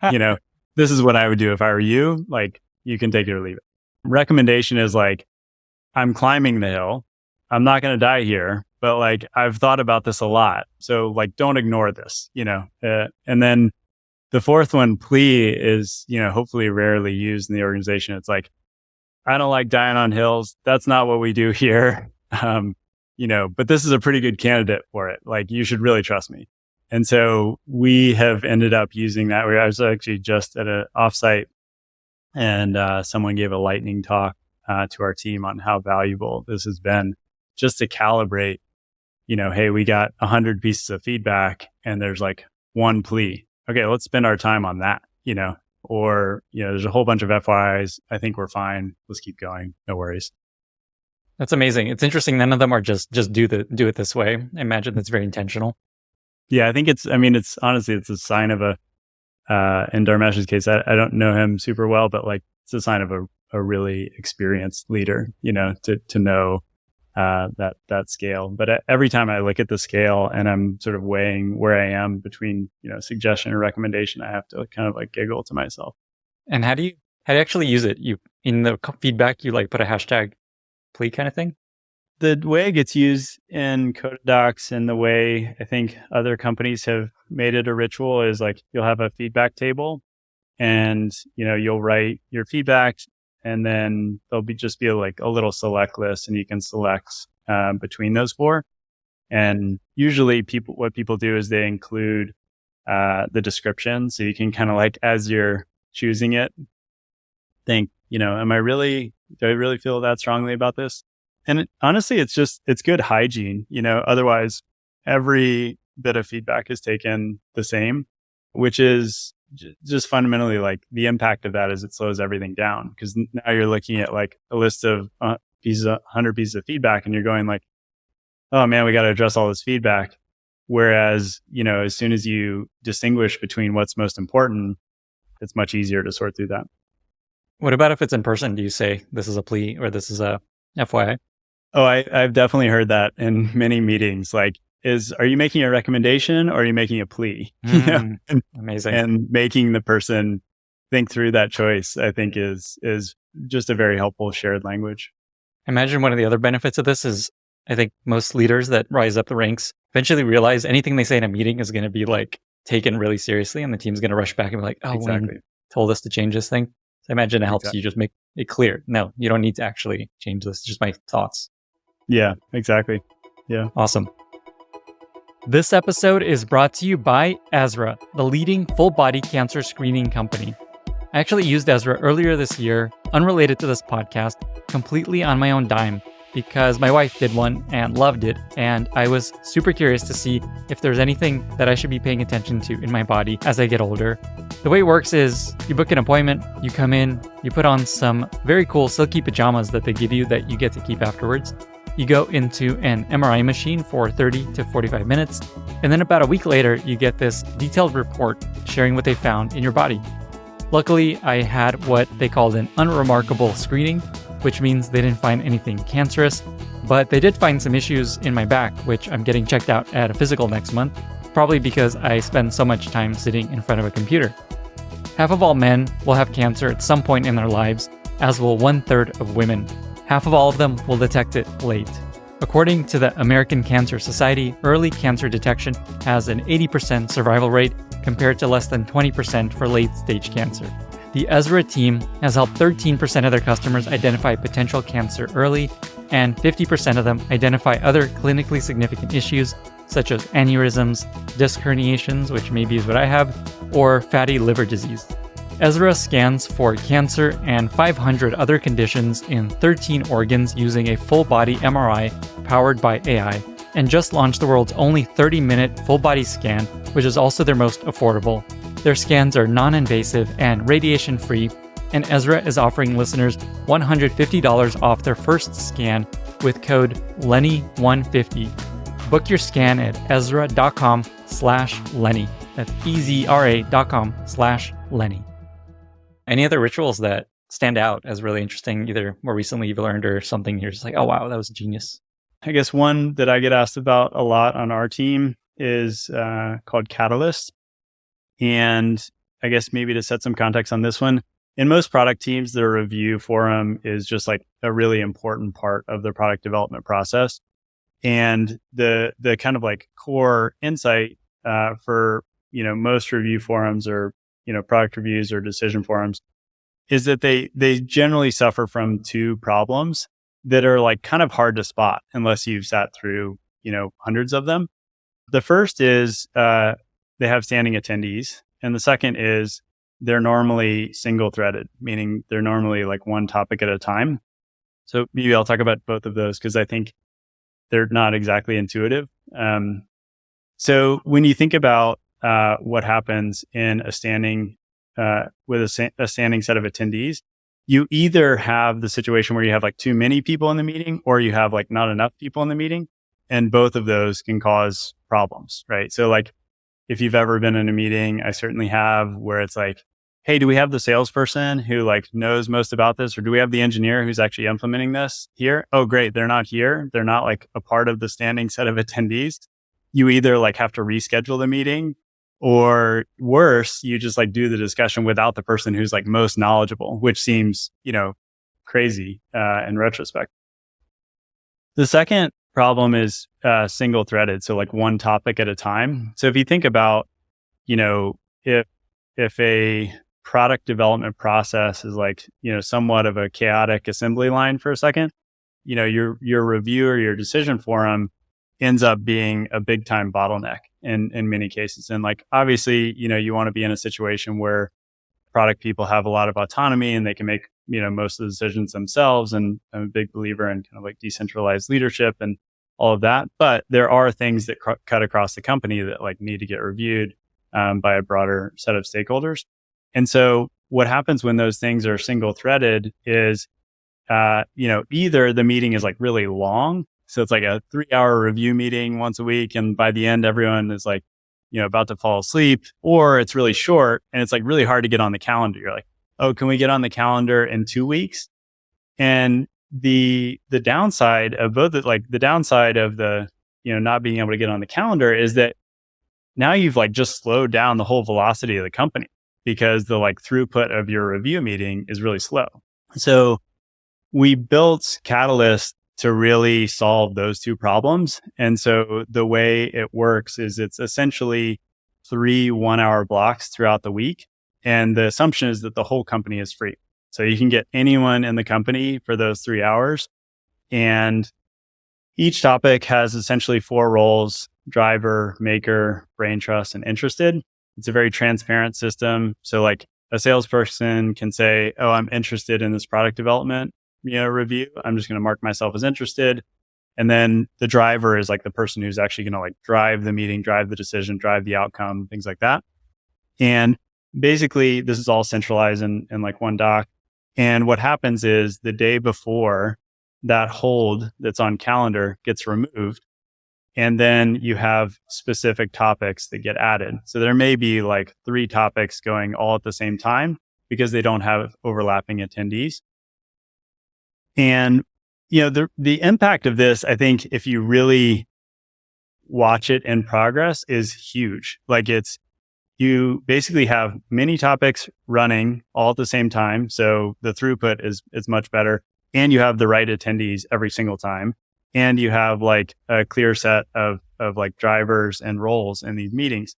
this is what I would do if I were you. Like, you can take it or leave it. Recommendation is like, I'm climbing the hill. I'm not going to die here, but like, I've thought about this a lot. So like, don't ignore this, and then the 4th one, plea, is, hopefully rarely used in the organization. It's like, I don't like dying on hills. That's not what we do here. But this is a pretty good candidate for it. Like, you should really trust me. And so we have ended up using that. I was actually just at an offsite, and someone gave a lightning talk to our team on how valuable this has been, just to calibrate, hey, we got 100 pieces of feedback and there's like 1 plea. Okay, let's spend our time on that, or, there's a whole bunch of FYIs. I think we're fine. Let's keep going. No worries. That's amazing. It's interesting. None of them are just do it this way. I imagine that's very intentional. Yeah, I think it's honestly, it's a sign of in Dharmesh's case, I don't know him super well, but like, it's a sign of a really experienced leader, to know that scale. But every time I look at the scale and I'm sort of weighing where I am between, suggestion and recommendation, I have to kind of like giggle to myself. And how do you actually use it? You, in the feedback, you like put a hashtag plea kind of thing? The way it gets used in Coda Docs and the way I think other companies have made it a ritual is like, you'll have a feedback table, and, you'll write your feedback, and then there'll just be like a little select list, and you can select between those 4. And usually what people do is they include the description. So you can kind of like, as you're choosing it, think, do I really feel that strongly about this? And honestly, it's good hygiene, otherwise every bit of feedback is taken the same, which is just fundamentally like the impact of that is it slows everything down, because now you're looking at like a list of 100 pieces of feedback, and you're going like, oh man, we got to address all this feedback. Whereas, as soon as you distinguish between what's most important, it's much easier to sort through that. What about if it's in person? Do you say this is a plea or this is a FYI? Oh, I've definitely heard that in many meetings. Like, are you making a recommendation or are you making a plea? Amazing. And making the person think through that choice, I think is just a very helpful shared language. Imagine one of the other benefits of this is I think most leaders that rise up the ranks eventually realize anything they say in a meeting is going to be like taken really seriously, and the team's going to rush back and be like, "Oh, Exactly. Wayne told us to change this thing." So I imagine it helps you just make it clear. No, you don't need to actually change this. It's just my thoughts. Yeah, exactly. Yeah. Awesome. This episode is brought to you by Ezra, the leading full-body cancer screening company. I actually used Ezra earlier this year, unrelated to this podcast, completely on my own dime, because my wife did one and loved it, and I was super curious to see if there's anything that I should be paying attention to in my body as I get older. The way it works is you book an appointment, you come in, you put on some very cool silky pajamas that they give you that you get to keep afterwards. You go into an MRI machine for 30 to 45 minutes, and then about a week later, you get this detailed report sharing what they found in your body. Luckily, I had what they called an unremarkable screening, which means they didn't find anything cancerous, but they did find some issues in my back, which I'm getting checked out at a physical next month, probably because I spend so much time sitting in front of a computer. Half of all men will have cancer at some point in their lives, as will 1/3 of women. Half of all of them will detect it late. According to the American Cancer Society, early cancer detection has an 80% survival rate compared to less than 20% for late-stage cancer. The Ezra team has helped 13% of their customers identify potential cancer early, and 50% of them identify other clinically significant issues such as aneurysms, disc herniations, which maybe is what I have, or fatty liver disease. Ezra scans for cancer and 500 other conditions in 13 organs using a full-body MRI powered by AI, and just launched the world's only 30-minute full-body scan, which is also their most affordable. Their scans are non-invasive and radiation-free, and Ezra is offering listeners $150 off their first scan with code Lenny150. Book your scan at ezra.com/Lenny. That's ezra.com/Lenny. Any other rituals that stand out as really interesting, either more recently you've learned or something you're just like, oh, wow, that was genius? I guess one that I get asked about a lot on our team is called Catalyst. And I guess maybe to set some context on this one, in most product teams, the review forum is just like a really important part of the product development process. And the kind of like core insight for most review forums or product reviews or decision forums is that they generally suffer from two problems that are like kind of hard to spot unless you've sat through hundreds of them. The first is they have standing attendees, and the second is they're normally single threaded, meaning they're normally like one topic at a time. So maybe I'll talk about both of those because I think they're not exactly intuitive. So when you think about what happens in a standing with a standing set of attendees, you either have the situation where you have like too many people in the meeting, or you have like not enough people in the meeting, and both of those can cause problems, right? So like if you've ever been in a meeting, I certainly have, where it's like, hey, do we have the salesperson who like knows most about this, or do we have the engineer who's actually implementing this here? Oh, great, they're not here. They're not like a part of the standing set of attendees. You either like have to reschedule the meeting, or worse, you just like do the discussion without the person who's like most knowledgeable, which seems, crazy in retrospect. The second problem is single threaded. So like one topic at a time. So if you think about, if a product development process is like, somewhat of a chaotic assembly line for a second, your review or your decision forum ends up being a big time bottleneck in many cases. And like, obviously, you want to be in a situation where product people have a lot of autonomy and they can make, most of the decisions themselves. And I'm a big believer in kind of like decentralized leadership and all of that. But there are things that cut across the company that like need to get reviewed by a broader set of stakeholders. And so what happens when those things are single threaded is, either the meeting is like really long. So it's like a 3-hour review meeting once a week. And by the end, everyone is like about to fall asleep, or it's really short and it's like really hard to get on the calendar. You're like, oh, can we get on the calendar in 2 weeks? And the downside of both, the downside of the, not being able to get on the calendar is that now you've like just slowed down the whole velocity of the company because the like throughput of your review meeting is really slow. So we built Catalyst to really solve those two problems. And so the way it works is it's essentially 3 1-hour blocks throughout the week. And the assumption is that the whole company is free. So you can get anyone in the company for those 3 hours. And each topic has essentially 4 roles: driver, maker, brain trust, and interested. It's a very transparent system. So like a salesperson can say, oh, I'm interested in this product development, review. I'm just going to mark myself as interested. And then the driver is like the person who's actually going to like drive the meeting, drive the decision, drive the outcome, things like that. And basically this is all centralized in like one doc. And what happens is the day before, that hold that's on calendar gets removed. And then you have specific topics that get added. So there may be like 3 topics going all at the same time because they don't have overlapping attendees. And, the impact of this, I think, if you really watch it in progress, is huge. Like you basically have many topics running all at the same time. So the throughput is much better. And you have the right attendees every single time. And you have like a clear set of like drivers and roles in these meetings.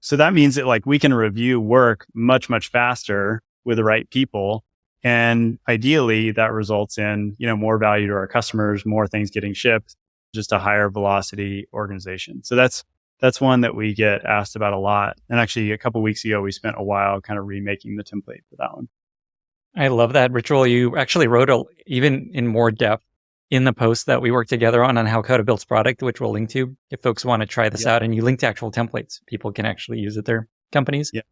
So that means that like we can review work much, much faster with the right people. And ideally that results in, more value to our customers, more things getting shipped, just a higher velocity organization. So that's one that we get asked about a lot. And actually a couple of weeks ago, we spent a while kind of remaking the template for that one. I love that ritual. You actually wrote even in more depth in the post that we worked together on how Coda builds product, which we'll link to if folks want to try this out. And you link to actual templates people can actually use at their companies. Yeah.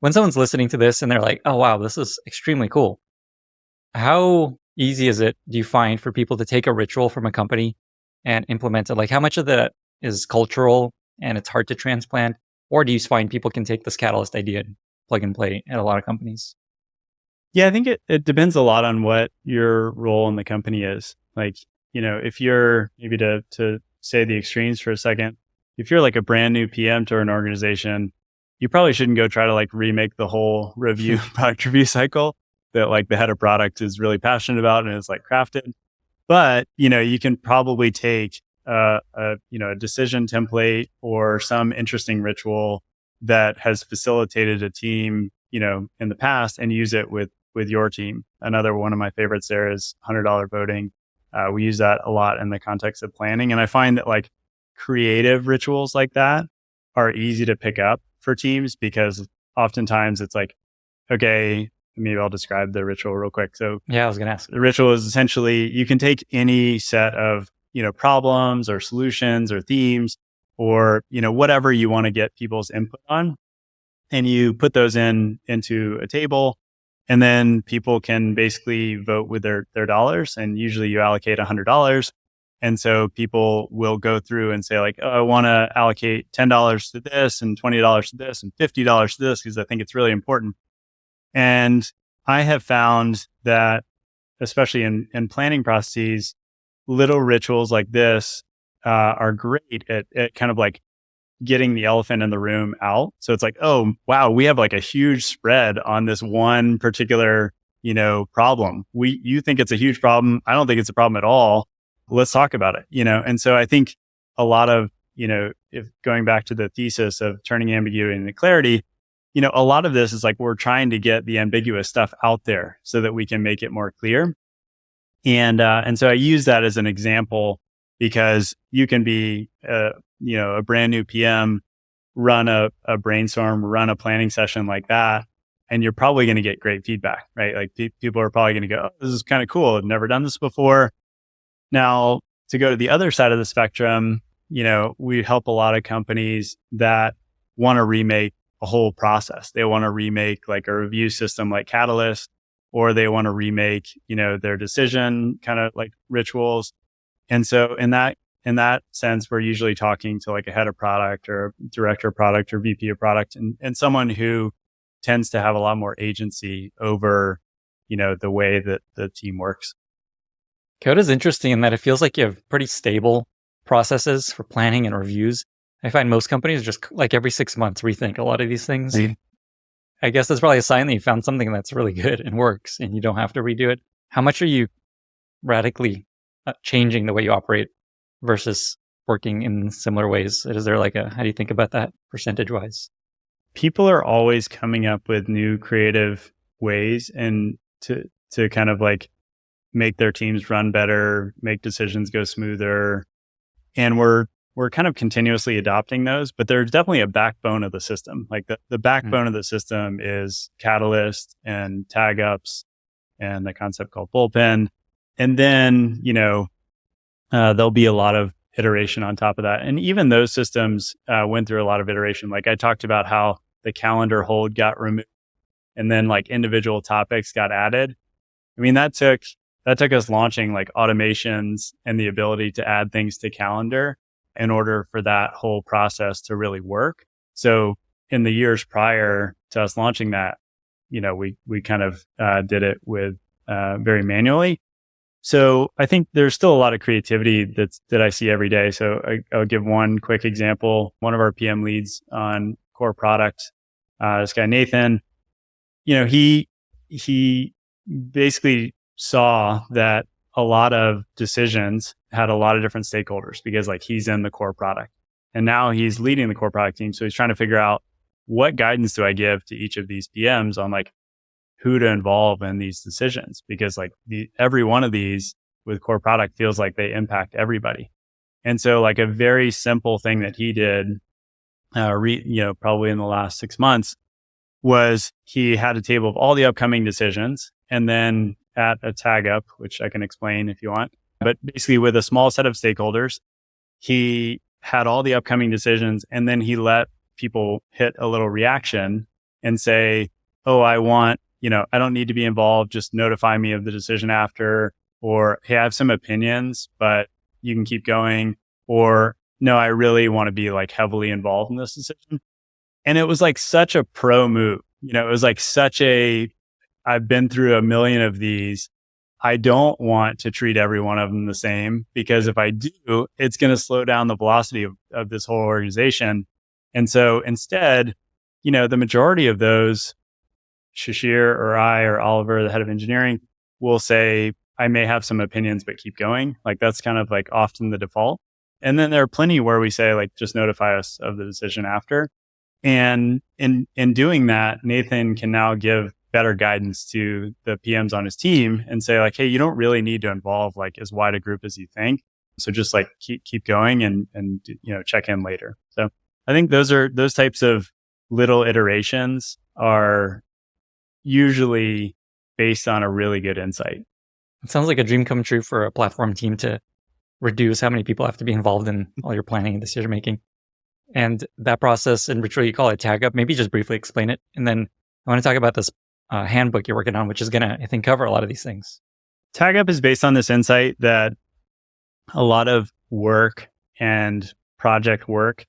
When someone's listening to this and they're like, oh, wow, this is extremely cool. How easy do you find for people to take a ritual from a company and implement it? Like how much of that is cultural and it's hard to transplant? Or do you find people can take this Catalyst idea and plug and play at a lot of companies? Yeah, I think it depends a lot on what your role in the company is. Like, if you're, maybe to say the extremes for a second, if you're like a brand new PM to an organization, you probably shouldn't go try to like remake the whole product review cycle that like the head of product is really passionate about and is like crafted. But, you can probably take a decision template or some interesting ritual that has facilitated a team, in the past and use it with your team. Another one of my favorites there is $100 voting. We use that a lot in the context of planning. And I find that like creative rituals like that are easy to pick up for teams because oftentimes it's like, okay, maybe I'll describe the ritual real quick. So yeah, I was going to ask. The ritual is essentially you can take any set of, problems or solutions or themes or, whatever you want to get people's input on. And you put those into a table. And then people can basically vote with their dollars. And usually you allocate $100. And so people will go through and say like, oh, I want to allocate $10 to this and $20 to this and $50 to this because I think it's really important. And I have found that, especially in planning processes, little rituals like this are great at kind of like getting the elephant in the room out. So it's like, oh, wow, we have like a huge spread on this one particular, problem. You think it's a huge problem. I don't think it's a problem at all. Let's talk about it, And so I think a lot of, if going back to the thesis of turning ambiguity into clarity, a lot of this is like, we're trying to get the ambiguous stuff out there so that we can make it more clear. And so I use that as an example because you can be, a brand new PM, run a brainstorm, run a planning session like that, and you're probably going to get great feedback, right? Like people are probably going to go, oh, this is kind of cool. I've never done this before. Now, to go to the other side of the spectrum, we help a lot of companies that want to remake a whole process. They want to remake like a review system like Catalyst, or they want to remake, their decision kind of like rituals. And so in in that sense, we're usually talking to like a head of product or director of product or VP of product and someone who tends to have a lot more agency over, the way that the team works. Coda is interesting in that it feels like you have pretty stable processes for planning and reviews. I find most companies just like every 6 months rethink a lot of these things. I guess that's probably a sign that you found something that's really good and works and you don't have to redo it. How much are you radically changing the way you operate versus working in similar ways? Is there how do you think about that percentage wise? People are always coming up with new creative ways and to kind of like make their teams run better, make decisions go smoother. And we're kind of continuously adopting those, but there's definitely a backbone of the system. Like the backbone of the system is Catalyst and tag ups and the concept called bullpen. And then, there'll be a lot of iteration on top of that. And even those systems went through a lot of iteration. Like I talked about how the calendar hold got removed and then like individual topics got added. I mean, that took us launching like automations and the ability to add things to calendar in order for that whole process to really work. So in the years prior to us launching that, we kind of did it with very manually. So I think there's still a lot of creativity that I see every day. So I'll give one quick example. One of our PM leads on core product, this guy Nathan, he basically saw that a lot of decisions had a lot of different stakeholders because like he's in the core product and now he's leading the core product team. So he's trying to figure out what guidance do I give to each of these PMs on like who to involve in these decisions, because like every one of these with core product feels like they impact everybody. And so like a very simple thing that he did, probably in the last 6 months was he had a table of all the upcoming decisions and then at a tag up, which I can explain if you want, but basically with a small set of stakeholders, he had all the upcoming decisions and then he let people hit a little reaction and say, oh, I don't need to be involved. Just notify me of the decision after, or hey, I have some opinions, but you can keep going. Or no, I really want to be like heavily involved in this decision. And it was like such a pro move. It was like I've been through a million of these. I don't want to treat every one of them the same because if I do, it's going to slow down the velocity of this whole organization. And so instead, the majority of those, Shashir or I or Oliver, the head of engineering, will say, I may have some opinions, but keep going. Like that's kind of like often the default. And then there are plenty where we say like, just notify us of the decision after. And in doing that, Nathan can now give better guidance to the PMs on his team and say like, hey, you don't really need to involve like as wide a group as you think. So just like keep going and check in later. So I think those types of little iterations are usually based on a really good insight. It sounds like a dream come true for a platform team to reduce how many people have to be involved in all your planning and decision making. And that process, in which you call it tag up, maybe just briefly explain it. And then I want to talk about this handbook you're working on, which is going to, I think, cover a lot of these things. Tag up is based on this insight that a lot of work and project work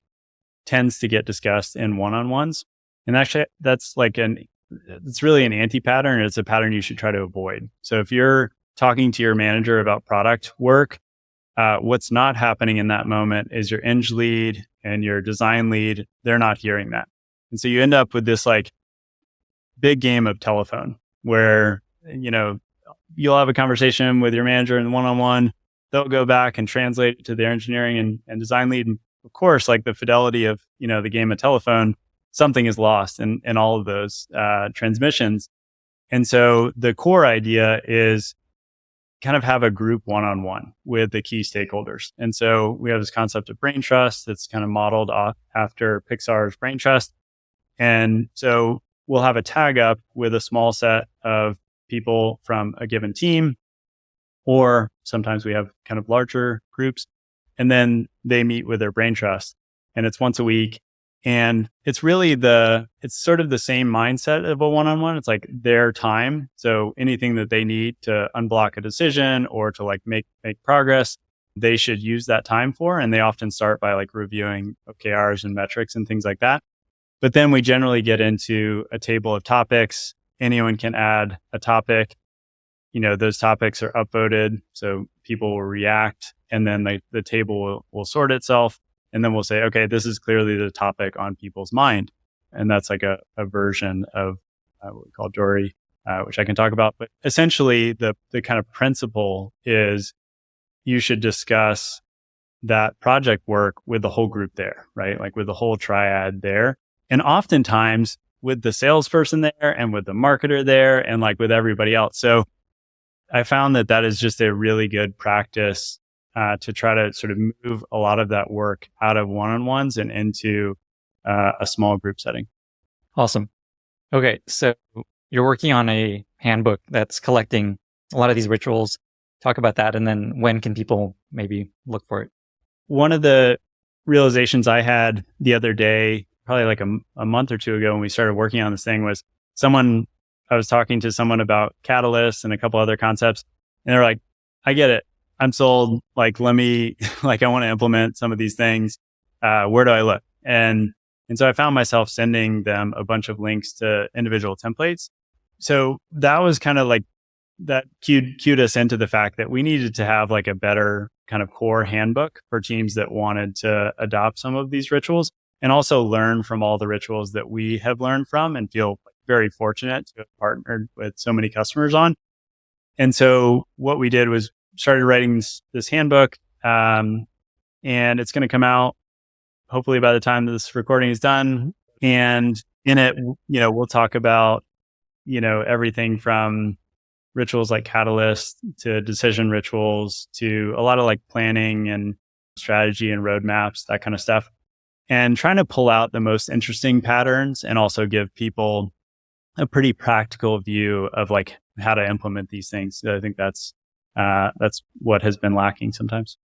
tends to get discussed in one-on-ones. And actually, it's really an anti-pattern. It's a pattern you should try to avoid. So if you're talking to your manager about product work, what's not happening in that moment is your eng lead and your design lead, they're not hearing that. And so you end up with this like big game of telephone where, you'll have a conversation with your manager in one-on-one. They'll go back and translate it to their engineering and design lead. And of course, like the fidelity of, the game of telephone, something is lost in all of those transmissions. And so the core idea is kind of have a group one-on-one with the key stakeholders. And so we have this concept of brain trust that's kind of modeled off after Pixar's brain trust. And so we'll have a tag up with a small set of people from a given team, or sometimes we have kind of larger groups, and then they meet with their brain trust. And it's once a week. And it's really it's sort of the same mindset of a one-on-one. It's like their time. So anything that they need to unblock a decision or to like make progress, they should use that time for. And they often start by like reviewing OKRs and metrics and things like that. But then we generally get into a table of topics. Anyone can add a topic. Those topics are upvoted, so people will react, and then the table will sort itself. And then we'll say, okay, this is clearly the topic on people's mind. And that's like a version of what we call Dory, which I can talk about. But essentially, the kind of principle is you should discuss that project work with the whole group there, right? Like with the whole triad there. And oftentimes with the salesperson there and with the marketer there and like with everybody else. So I found that is just a really good practice to try to sort of move a lot of that work out of one-on-ones and into a small group setting. Awesome. Okay. So you're working on a handbook that's collecting a lot of these rituals. Talk about that. And then when can people maybe look for it? One of the realizations I had the other day, probably like a month or two ago when we started working on this thing, was I was talking to someone about catalysts and a couple other concepts, and they're like, I get it. I'm sold. Like, let me, like, I want to implement some of these things. Where do I look? And so I found myself sending them a bunch of links to individual templates. So that was kind of like, that cued us into the fact that we needed to have like a better kind of core handbook for teams that wanted to adopt some of these rituals and also learn from all the rituals that we have learned from and feel very fortunate to have partnered with so many customers on. And so what we did was started writing this handbook, and it's going to come out hopefully by the time this recording is done. And in it, we'll talk about, everything from rituals like catalyst to decision rituals to a lot of like planning and strategy and roadmaps, that kind of stuff, and trying to pull out the most interesting patterns and also give people a pretty practical view of like how to implement these things. So I think that's what has been lacking sometimes.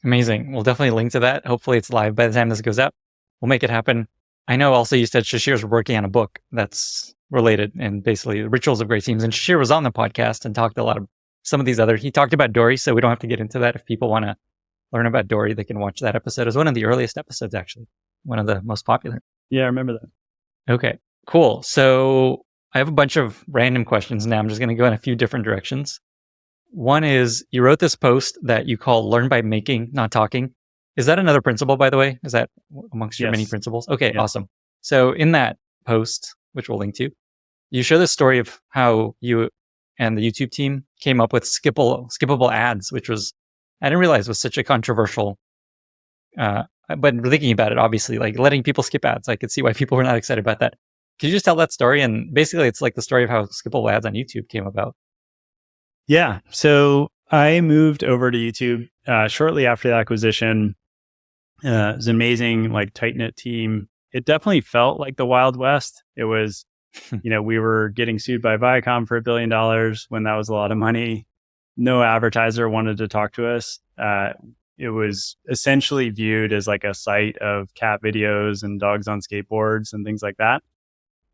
Amazing. We'll definitely link to that. Hopefully it's live by the time this goes out. We'll make it happen. I know also you said Shashir's working on a book that's related and basically rituals of great teams. And Shashir was on the podcast and talked a lot of some of these other, he talked about Dory, so we don't have to get into that. If people want to learn about Dory, they can watch that episode. It was one of the earliest episodes, actually. One of the most popular. Yeah, I remember that. Okay, cool. So I have a bunch of random questions now. I'm just going to go in a few different directions. One is, you wrote this post that you call Learn by Making, Not Talking. Is that another principle, by the way? Is that amongst your many principles? Okay, yeah. Awesome. So in that post, which we'll link to, you show the story of how you and the YouTube team came up with skippable ads, which was, I didn't realize was such a controversial, but thinking about it, obviously, like letting people skip ads, I could see why people were not excited about that. Could you just tell that story? And basically, it's like the story of how skippable ads on YouTube came about. Yeah. So I moved over to YouTube shortly after the acquisition. It was an amazing, like tight-knit team. It definitely felt like the Wild West. It was, we were getting sued by Viacom for $1 billion when that was a lot of money. No advertiser wanted to talk to us. It was essentially viewed as like a site of cat videos and dogs on skateboards and things like that.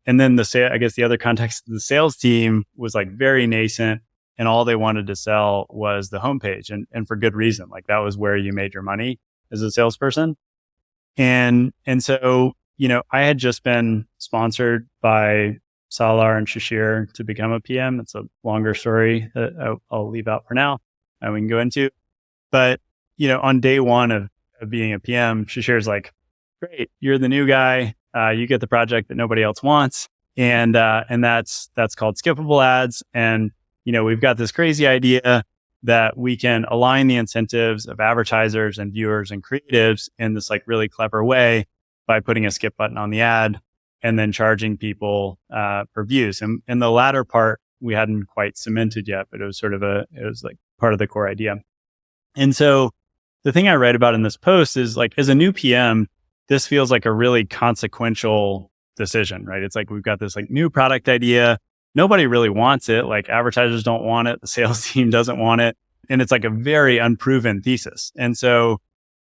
And then I guess the other context, the sales team was like very nascent, and all they wanted to sell was the homepage, and for good reason. Like that was where you made your money as a salesperson. And so, I had just been sponsored by Salar and Shashir to become a PM. It's a longer story that I'll leave out for now and we can go into. But, on day one of being a PM, Shashir's like, great, you're the new guy. You get the project that nobody else wants. And that's called skippable ads. And, we've got this crazy idea that we can align the incentives of advertisers and viewers and creatives in this like really clever way by putting a skip button on the ad and then charging people for views. And the latter part we hadn't quite cemented yet, but it was like part of the core idea. And so the thing I write about in this post is like, as a new PM, this feels like a really consequential decision, right? It's like, we've got this like new product idea. Nobody really wants it. Like advertisers don't want it. The sales team doesn't want it. And it's like a very unproven thesis. And so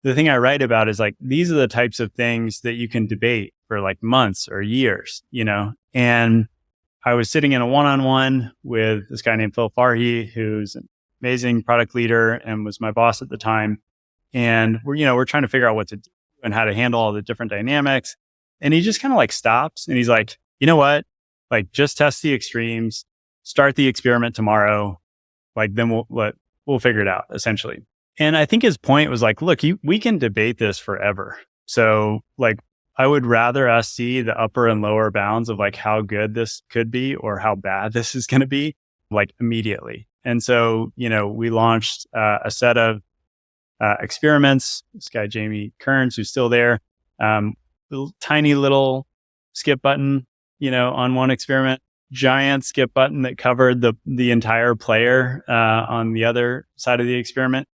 the thing I write about is like, these are the types of things that you can debate for like months or years, And I was sitting in a one-on-one with this guy named Phil Farhi, who's an amazing product leader and was my boss at the time. and we're trying to figure out what to do and how to handle all the different dynamics. And he just kind of like stops and he's like, you know what? Like just test the extremes, start the experiment tomorrow. Like then we'll figure it out essentially. And I think his point was like, look, we can debate this forever. So like, I would rather us see the upper and lower bounds of like how good this could be or how bad this is going to be like immediately. And so, we launched a set of experiments. This guy, Jamie Kearns, who's still there, tiny little skip button, on one experiment, giant skip button that covered the entire player on the other side of the experiment.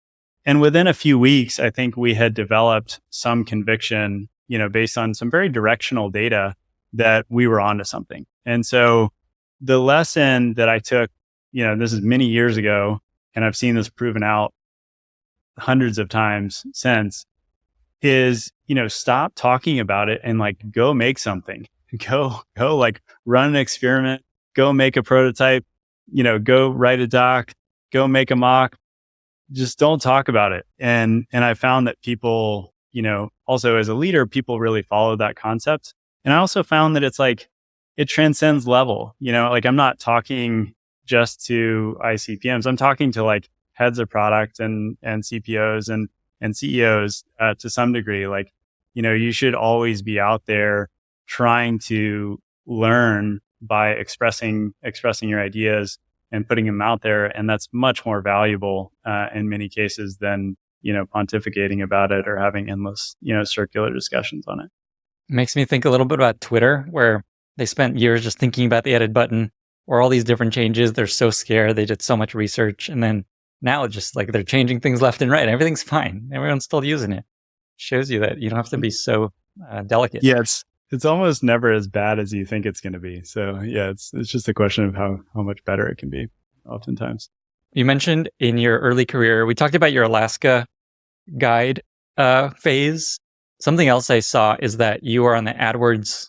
And within a few weeks, I think we had developed some conviction, based on some very directional data that we were onto something. And so the lesson that I took, this is many years ago, and I've seen this proven out hundreds of times since, is, stop talking about it and like go make something. Go like run an experiment, go make a prototype, go write a doc, go make a mock. Just don't talk about it. And I found that people, also as a leader, people really follow that concept. And I also found that it's like, it transcends level, like I'm not talking just to ICPMs. I'm talking to like heads of product and CPOs and CEOs to some degree. Like, you should always be out there trying to learn by expressing your ideas and putting them out there. And that's much more valuable in many cases than, pontificating about it or having endless, circular discussions on it. It makes me think a little bit about Twitter, where they spent years just thinking about the edit button or all these different changes. They're so scared. They did so much research. And then now it's just like they're changing things left and right. Everything's fine. Everyone's still using it. Shows you that you don't have to be so delicate. Yeah, it's almost never as bad as you think it's going to be. So yeah, it's just a question of how much better it can be oftentimes. You mentioned in your early career, we talked about your Alaska guide phase. Something else I saw is that you are on the AdWords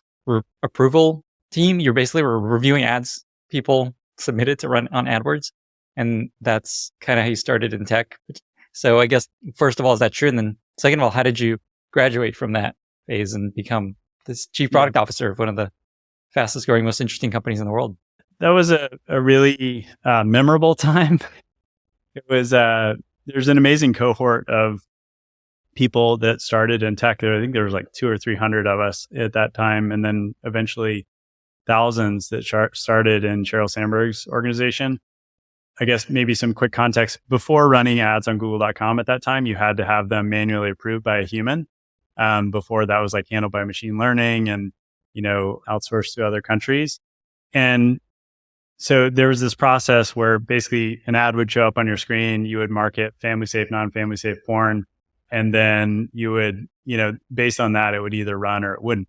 approval team. You're basically reviewing ads people submitted to run on AdWords. And that's kind of how you started in tech. So I guess, first of all, is that true? And then second of all, how did you graduate from that phase and become this chief product officer of one of the fastest growing, most interesting companies in the world? That was a really memorable time. It was, there's an amazing cohort of people that started in tech. I think there was like 200 or 300 of us at that time. And then eventually thousands that started in Sheryl Sandberg's organization. I guess maybe some quick context. Before running ads on Google.com at that time, you had to have them manually approved by a human. Before that was like handled by machine learning and, outsourced to other countries. And so there was this process where basically an ad would show up on your screen. You would mark it family safe, non-family safe porn. And then you would, based on that, it would either run or it wouldn't.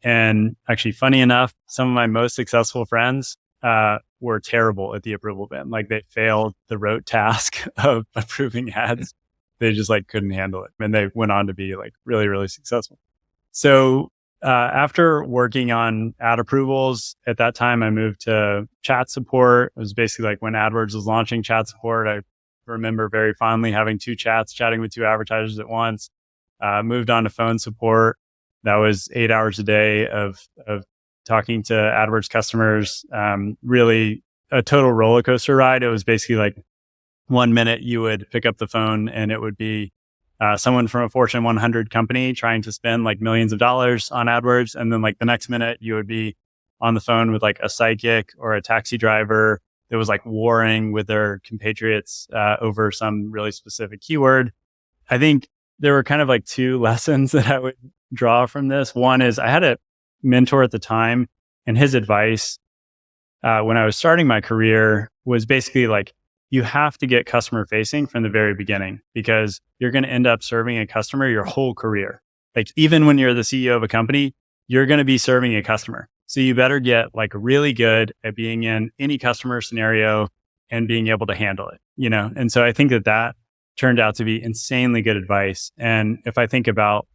And actually, funny enough, some of my most successful friends were terrible at the approval bin. Like they failed the rote task of approving ads. They just like couldn't handle it. And they went on to be like really, really successful. So after working on ad approvals, at that time, I moved to chat support. It was basically like when AdWords was launching chat support. I remember very fondly having 2 chats, chatting with 2 advertisers at once. Moved on to phone support. That was 8 hours a day of talking to AdWords customers. Really a total roller coaster ride. It was basically like 1 minute you would pick up the phone and it would be someone from a Fortune 100 company trying to spend like millions of dollars on AdWords. And then like the next minute you would be on the phone with like a psychic or a taxi driver that was like warring with their compatriots over some really specific keyword. I think there were kind of like 2 lessons that I would draw from this. One is I had a mentor at the time, and his advice when I was starting my career was basically like, you have to get customer facing from the very beginning because you're going to end up serving a customer your whole career. Like even when you're the CEO of a company, you're going to be serving a customer. So you better get like really good at being in any customer scenario and being able to handle it, And so I think that turned out to be insanely good advice. And if I think about,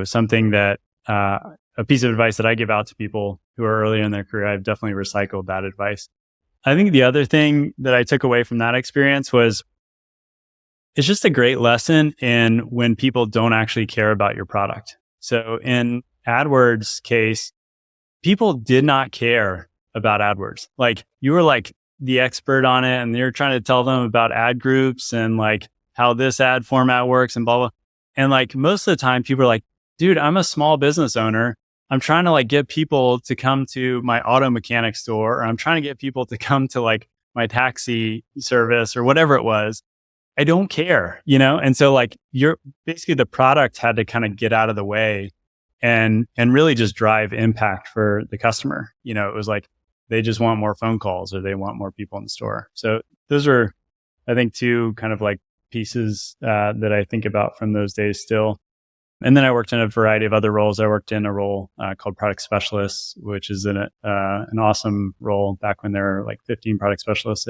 something that, a piece of advice that I give out to people who are early in their career, I've definitely recycled that advice. I think the other thing that I took away from that experience was it's just a great lesson in when people don't actually care about your product. So in AdWords case, people did not care about AdWords. Like you were like the expert on it and you're trying to tell them about ad groups and like how this ad format works and blah, blah. And like most of the time people are like, dude, I'm a small business owner. I'm trying to like get people to come to my auto mechanic store, or I'm trying to get people to come to like my taxi service or whatever it was. I don't care, And so like you're basically the product had to kind of get out of the way and really just drive impact for the customer. It was like they just want more phone calls or they want more people in the store. So those are, I think, two kind of like pieces that I think about from those days still. And then I worked in a variety of other roles. I worked in a role called product specialist, which is an awesome role back when there were like 15 product specialists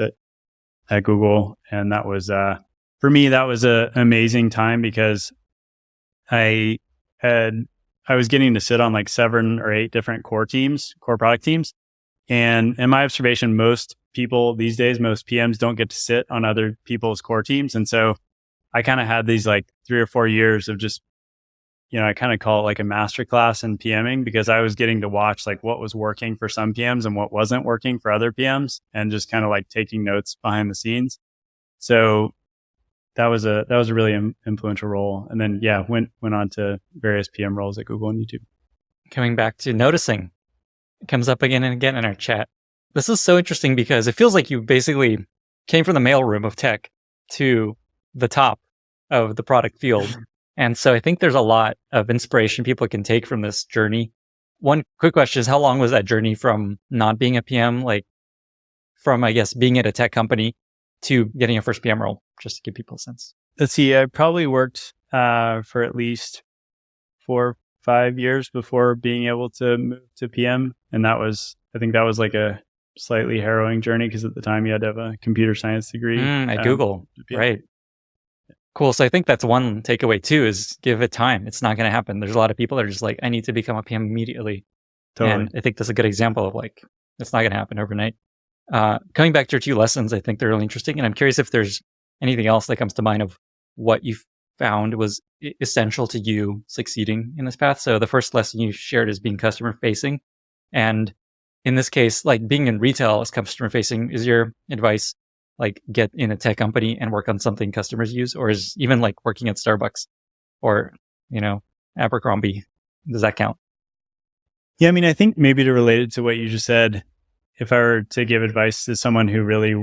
at Google. And that was, for me, that was an amazing time because I was getting to sit on like 7 or 8 different core product teams. And in my observation, most people these days, most PMs don't get to sit on other people's core teams. And so I kind of had these like 3 or 4 years of just, I kind of call it like a masterclass in PMing because I was getting to watch like what was working for some PMs and what wasn't working for other PMs and just kind of like taking notes behind the scenes. So that was a really influential role. And then, went on to various PM roles at Google and YouTube. Coming back to noticing, it comes up again and again in our chat. This is so interesting because it feels like you basically came from the mailroom of tech to the top of the product field. And so I think there's a lot of inspiration people can take from this journey. One quick question is, how long was that journey from not being a PM, like from, I guess, being at a tech company to getting a first PM role, just to give people a sense? Let's see. I probably worked for at least 4 or 5 years before being able to move to PM. And I think that was like a slightly harrowing journey because at the time you had to have a computer science degree. At Google, right. Cool. So I think that's one takeaway too, is give it time. It's not going to happen. There's a lot of people that are just like, I need to become a PM immediately. Totally. And I think that's a good example of like, it's not going to happen overnight. Coming back to your 2 lessons, I think they're really interesting. And I'm curious if there's anything else that comes to mind of what you found was essential to you succeeding in this path. So the first lesson you shared is being customer facing. And in this case, like being in retail as customer facing, is your advice like get in a tech company and work on something customers use, or is even like working at Starbucks or, Abercrombie, does that count? Yeah, I mean, I think maybe to relate it to what you just said, if I were to give advice to someone who really,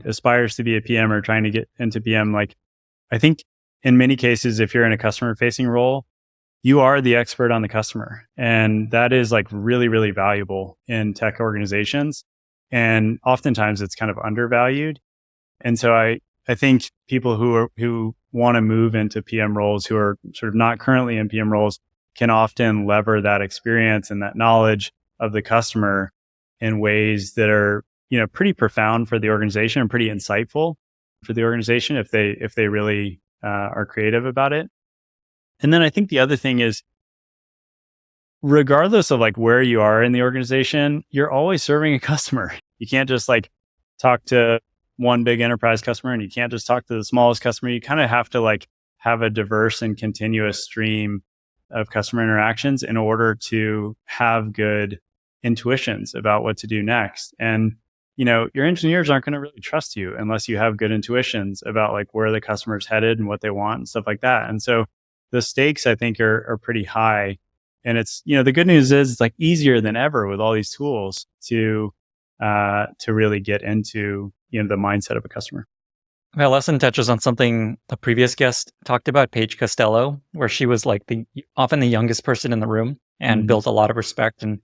aspires to be a PM or trying to get into PM, like I think in many cases, if you're in a customer facing role, you are the expert on the customer. And that is like really, really valuable in tech organizations. And oftentimes it's kind of undervalued. And so I think people who want to move into PM roles, who are sort of not currently in PM roles, can often lever that experience and that knowledge of the customer in ways that are, pretty profound for the organization and pretty insightful for the organization if they really are creative about it. And then I think the other thing is, regardless of like where you are in the organization, you're always serving a customer. You can't just like talk to one big enterprise customer and you can't just talk to the smallest customer. You kind of have to like have a diverse and continuous stream of customer interactions in order to have good intuitions about what to do next. And, your engineers aren't going to really trust you unless you have good intuitions about like where the customer's headed and what they want and stuff like that. And so the stakes, I think, are pretty high. And it's, the good news is it's like easier than ever with all these tools to really get into, the mindset of a customer. My lesson touches on something a previous guest talked about, Paige Costello, where she was like often the youngest person in the room and built a lot of respect and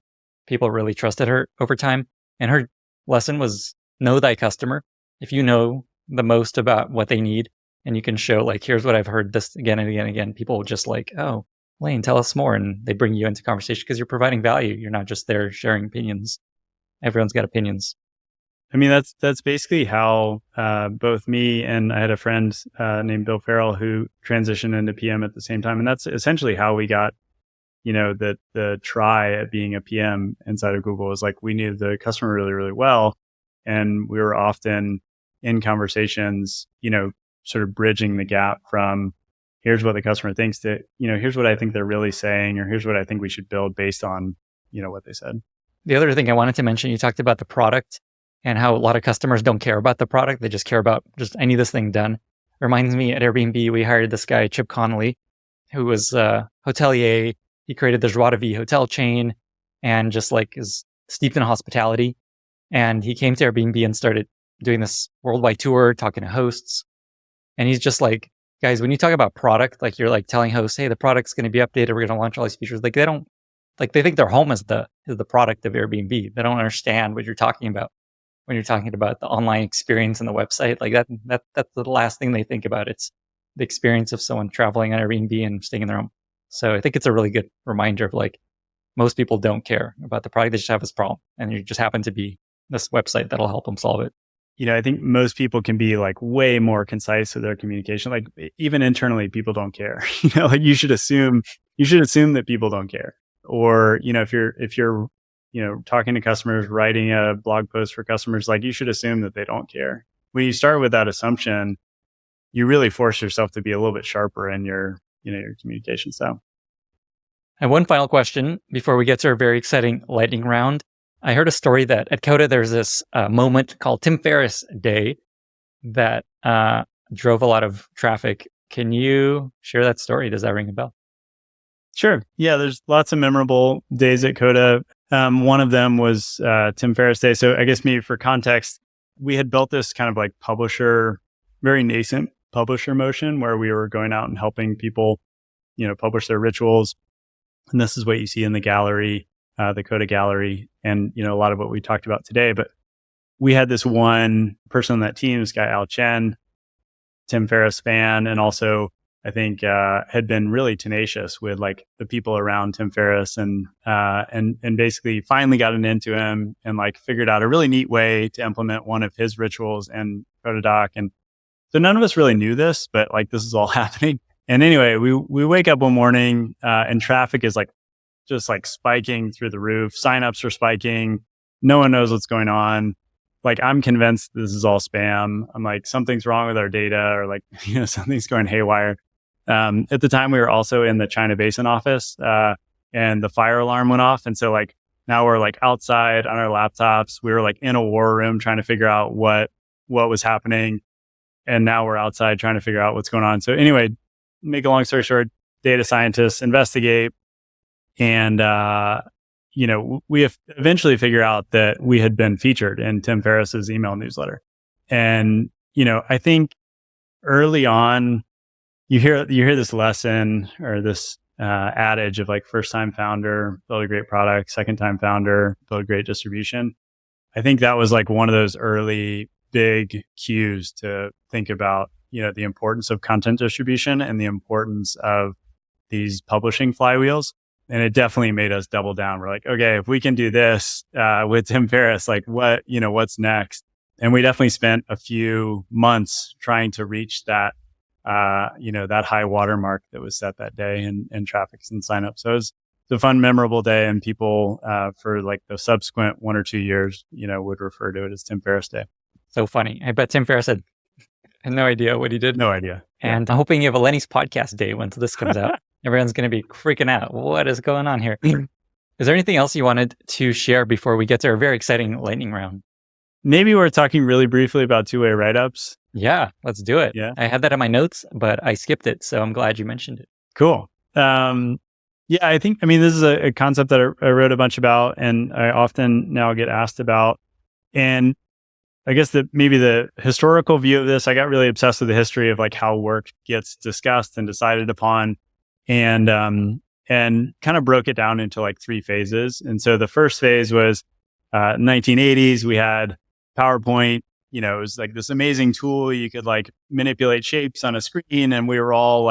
people really trusted her over time. And her lesson was know thy customer. If you know the most about what they need and you can show like, here's what I've heard this again and again and again, people will just like, oh, Lane, tell us more. And they bring you into conversation because you're providing value. You're not just there sharing opinions. Everyone's got opinions. I mean, that's basically how both me and I had a friend named Bill Farrell who transitioned into PM at the same time. And that's essentially how we got, the try at being a PM inside of Google. Was like we knew the customer really, really well. And we were often in conversations, sort of bridging the gap from here's what the customer thinks to, here's what I think they're really saying, or here's what I think we should build based on, what they said. The other thing I wanted to mention, you talked about the product and how a lot of customers don't care about the product. They just care about I need this thing done. Reminds me, at Airbnb, we hired this guy, Chip Connolly, who was a hotelier. He created the Joie de Vie hotel chain and just is steeped in hospitality. And he came to Airbnb and started doing this worldwide tour, talking to hosts. And he's just like, guys, when you talk about product, you're telling hosts, hey, the product's going to be updated. We're going to launch all these features. They don't, they think their home is the product of Airbnb. They don't understand what you're talking about when you're talking about the online experience and the website. That's the last thing they think about. It's the experience of someone traveling on Airbnb and staying in their home. So I think it's a really good reminder of most people don't care about the product. They just have this problem, and you just happen to be this website that'll help them solve it. I think most people can be way more concise with their communication. Even internally, people don't care. You should assume that people don't care. Or, if you're talking to customers, writing a blog post for customers, you should assume that they don't care. When you start with that assumption, you really force yourself to be a little bit sharper in your communication style. And one final question before we get to our very exciting lightning round. I heard a story that at Coda, there's this moment called Tim Ferriss Day that drove a lot of traffic. Can you share that story? Does that ring a bell? Sure. Yeah, there's lots of memorable days at Coda. One of them was Tim Ferriss Day. So I guess maybe for context, we had built this kind of publisher, very nascent publisher motion where we were going out and helping people, publish their rituals. And this is what you see in the gallery, the Coda gallery, and, a lot of what we talked about today. But we had this one person on that team, this guy, Al Chen, Tim Ferriss fan, and also I think had been really tenacious with the people around Tim Ferriss and basically finally gotten into him and figured out a really neat way to implement one of his rituals and CodaDoc. And so none of us really knew this, but this is all happening. And anyway, we wake up one morning and traffic is just spiking through the roof. Signups are spiking. No one knows what's going on. I'm convinced this is all spam. I'm something's wrong with our data, or something's going haywire. At the time, we were also in the China Basin office, and the fire alarm went off. And so now we're outside on our laptops. We were in a war room trying to figure out what was happening. And now we're outside trying to figure out what's going on. So anyway, make a long story short, data scientists investigate. And, we have eventually figure out that we had been featured in Tim Ferriss's email newsletter. And, I think early on, you hear this lesson or this adage of first time founder, build a great product, second time founder, build a great distribution. I think that was one of those early big cues to think about, the importance of content distribution and the importance of these publishing flywheels. And it definitely made us double down. We're okay, if we can do this with Tim Ferriss, what's next? And we definitely spent a few months trying to reach that, that high watermark that was set that day in traffic and signups. So it was a fun, memorable day, and people for the subsequent 1 or 2 years, would refer to it as Tim Ferriss Day. So funny. I bet Tim Ferriss had no idea what he did. No idea. And I'm hoping you have a Lenny's podcast day once this comes out. Everyone's going to be freaking out. What is going on here? Is there anything else you wanted to share before we get to our very exciting lightning round? Maybe we're talking really briefly about two-way write-ups. Yeah, let's do it. Yeah. I had that in my notes, but I skipped it. So I'm glad you mentioned it. Cool. Yeah, I mean, this is a concept that I wrote a bunch about and I often now get asked about. And I guess maybe the historical view of this, I got really obsessed with the history of how work gets discussed and decided upon, and kind of broke it down into 3 phases. And so the first phase was 1980s. We had PowerPoint. It was this amazing tool. You could manipulate shapes on a screen, and we were all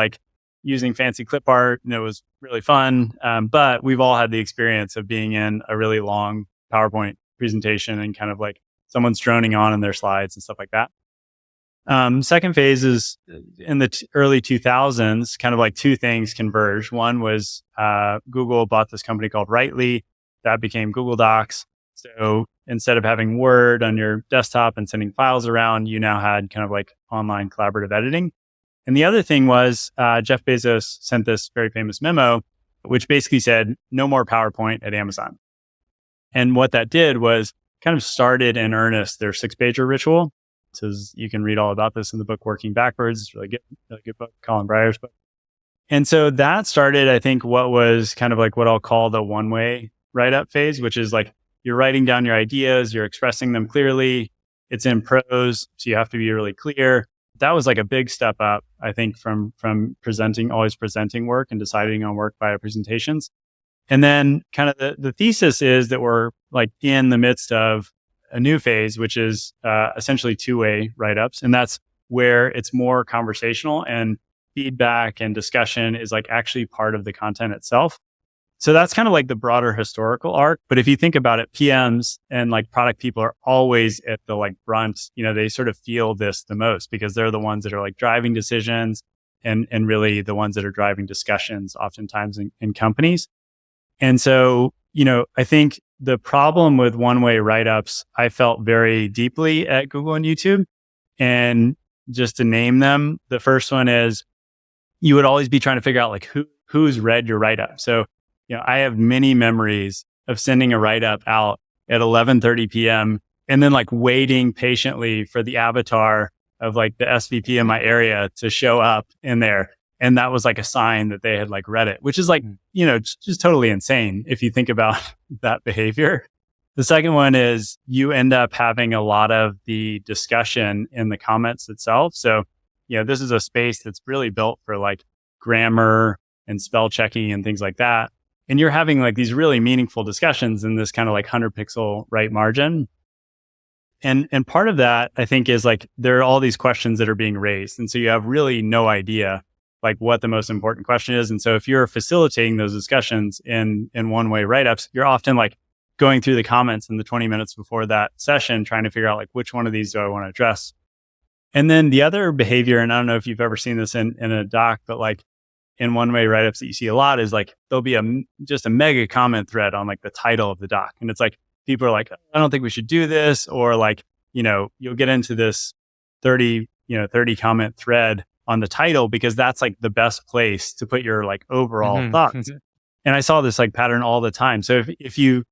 using fancy clip art, and it was really fun. But we've all had the experience of being in a really long PowerPoint presentation and kind of someone's droning on in their slides and stuff like that. Second phase is in the early 2000s, kind of 2 things converged. One was Google bought this company called Writely that became Google Docs. So instead of having Word on your desktop and sending files around, you now had kind of like online collaborative editing. And the other thing was Jeff Bezos sent this very famous memo, which basically said, no more PowerPoint at Amazon. And what that did was kind of started in earnest their 6-pager ritual. So you can read all about this in the book, Working Backwards. It's really good book, Colin Breyer's book. And so that started, I think, what was kind of like what I'll call the one-way write-up phase, which is like you're writing down your ideas, you're expressing them clearly. It's in prose, so you have to be really clear. That was like a big step up, I think, from always presenting work and deciding on work via presentations. And then kind of the thesis is that we're like in the midst of a new phase, which is essentially two-way write-ups. And that's where it's more conversational and feedback and discussion is like actually part of the content itself. So that's kind of like the broader historical arc. But if you think about it, PMs and like product people are always at the like brunt, they sort of feel this the most because they're the ones that are like driving decisions and really the ones that are driving discussions oftentimes in companies. And so, I think the problem with one-way write-ups, I felt very deeply at Google and YouTube. And just to name them, the first one is you would always be trying to figure out like who's read your write-up. So, I have many memories of sending a write-up out at 11:30 p.m. and then like waiting patiently for the avatar of like the SVP in my area to show up in there. And that was like a sign that they had like read it, which is like, just totally insane if you think about that behavior. The second one is you end up having a lot of the discussion in the comments itself. So, this is a space that's really built for like grammar and spell checking and things like that. And you're having like these really meaningful discussions in this kind of like 100 pixel right margin. And part of that, I think, is like there are all these questions that are being raised. And so you have really no idea like what the most important question is. And so if you're facilitating those discussions in one-way write-ups, you're often like going through the comments in the 20 minutes before that session, trying to figure out like which one of these do I want to address. And then the other behavior, and I don't know if you've ever seen this in a doc, but like in one-way write-ups that you see a lot is like there'll be just a mega comment thread on like the title of the doc. And it's like people are like, I don't think we should do this. Or like, you'll get into this 30 comment thread on the title because that's like the best place to put your like overall thoughts. And I saw this like pattern all the time. So if you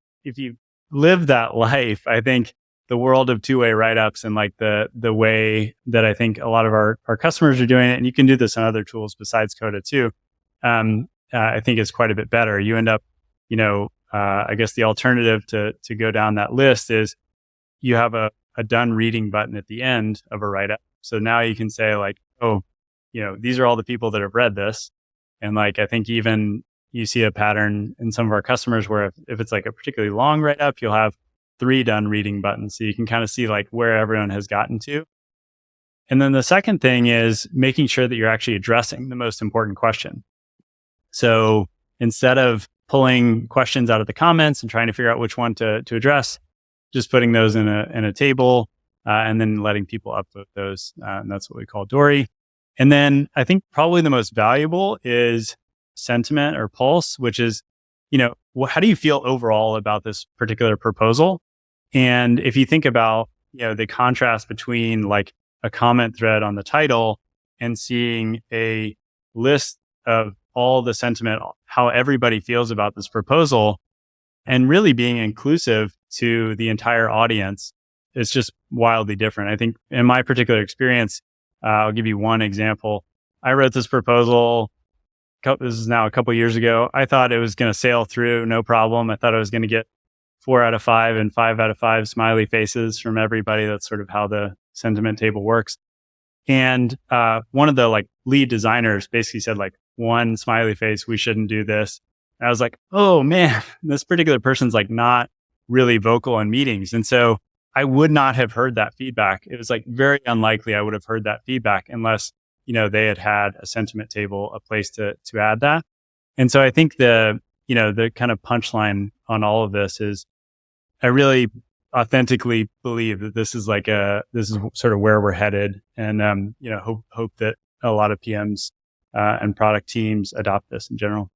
live that life, I think the world of two-way write-ups and like the way that I think a lot of our customers are doing it, and you can do this on other tools besides Coda too, I think is quite a bit better. You end up, I guess the alternative to go down that list is you have a done reading button at the end of a write-up. So now you can say like, oh, these are all the people that have read this. And like, I think even you see a pattern in some of our customers where if it's like a particularly long write-up, you'll have 3 done reading buttons. So you can kind of see like where everyone has gotten to. And then the second thing is making sure that you're actually addressing the most important question. So instead of pulling questions out of the comments and trying to figure out which one to address, just putting those in a table and then letting people upvote those. And that's what we call Dory. And then I think probably the most valuable is sentiment or pulse, which is, how do you feel overall about this particular proposal? And if you think about, the contrast between like a comment thread on the title and seeing a list of all the sentiment, how everybody feels about this proposal and really being inclusive to the entire audience, it's just wildly different. I think in my particular experience, I'll give you one example. I wrote this proposal. This is now a couple years ago. I thought it was going to sail through, no problem. I thought I was going to get 4 out of 5 and 5 out of 5 smiley faces from everybody. That's sort of how the sentiment table works. And one of the like lead designers basically said like 1 smiley face, we shouldn't do this. And I was like, oh man, this particular person's like not really vocal in meetings. And so I would not have heard that feedback. It was like very unlikely I would have heard that feedback unless, they had a sentiment table, a place to add that. And so I think the kind of punchline on all of this is I really authentically believe that this is sort of where we're headed. And, hope that a lot of PMs and product teams adopt this in general.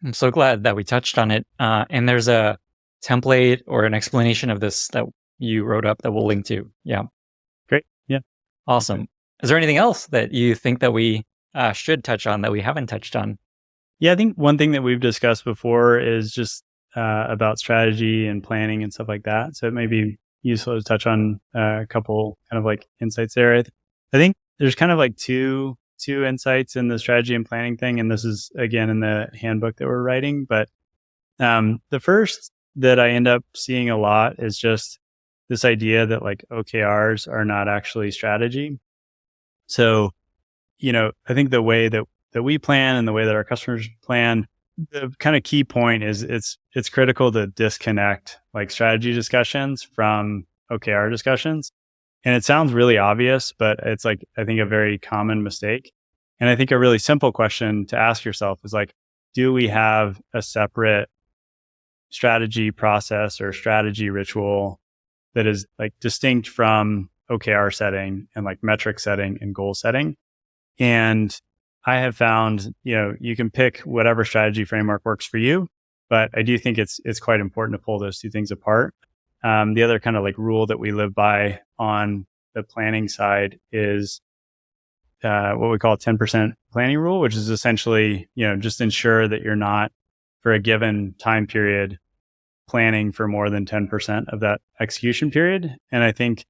I'm so glad that we touched on it. And there's a template or an explanation of this that you wrote up that we'll link to. Yeah. Great. Yeah. Awesome. Is there anything else that you think that we should touch on that we haven't touched on? Yeah, I think one thing that we've discussed before is just about strategy and planning and stuff like that. So it may be useful to touch on a couple kind of like insights there. I think there's kind of like two insights in the strategy and planning thing, and this is again in the handbook that we're writing. But the first that I end up seeing a lot is just this idea that like OKRs are not actually strategy. So, I think the way that we plan and the way that our customers plan, the kind of key point is it's critical to disconnect like strategy discussions from OKR discussions. And it sounds really obvious, but it's like, I think a very common mistake. And I think a really simple question to ask yourself is like, do we have a separate strategy process or strategy ritual that is like distinct from OKR setting and like metric setting and goal setting? And I have found, you can pick whatever strategy framework works for you, but I do think it's quite important to pull those two things apart. The other kind of like rule that we live by on the planning side is what we call a 10% planning rule, which is essentially, just ensure that you're not for a given time period planning for more than 10% of that execution period. And I think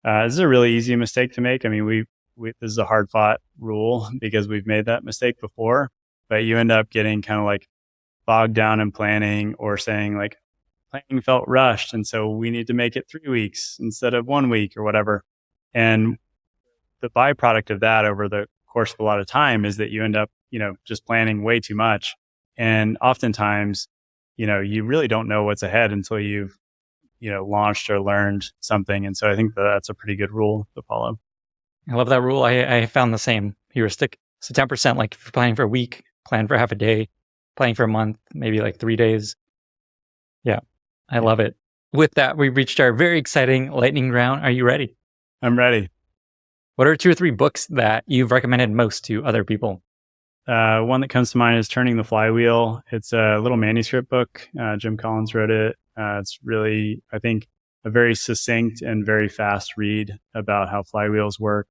this is a really easy mistake to make. I mean, this is a hard fought rule because we've made that mistake before, but you end up getting kind of like bogged down in planning or saying like planning felt rushed. And so we need to make it 3 weeks instead of 1 week or whatever. And the byproduct of that over the course of a lot of time is that you end up, just planning way too much. And oftentimes, you really don't know what's ahead until you've, launched or learned something. And so I think that's a pretty good rule to follow. I love that rule. I found the same heuristic. So 10%, like if you're planning for a week, plan for half a day, planning for a month, maybe like 3 days. Yeah, I love it. With that, we've reached our very exciting lightning round. Are you ready? I'm ready. What are 2 or 3 books that you've recommended most to other people? One that comes to mind is Turning the Flywheel. It's a little manuscript book. Jim Collins wrote it. It's really, I think, a very succinct and very fast read about how flywheels work.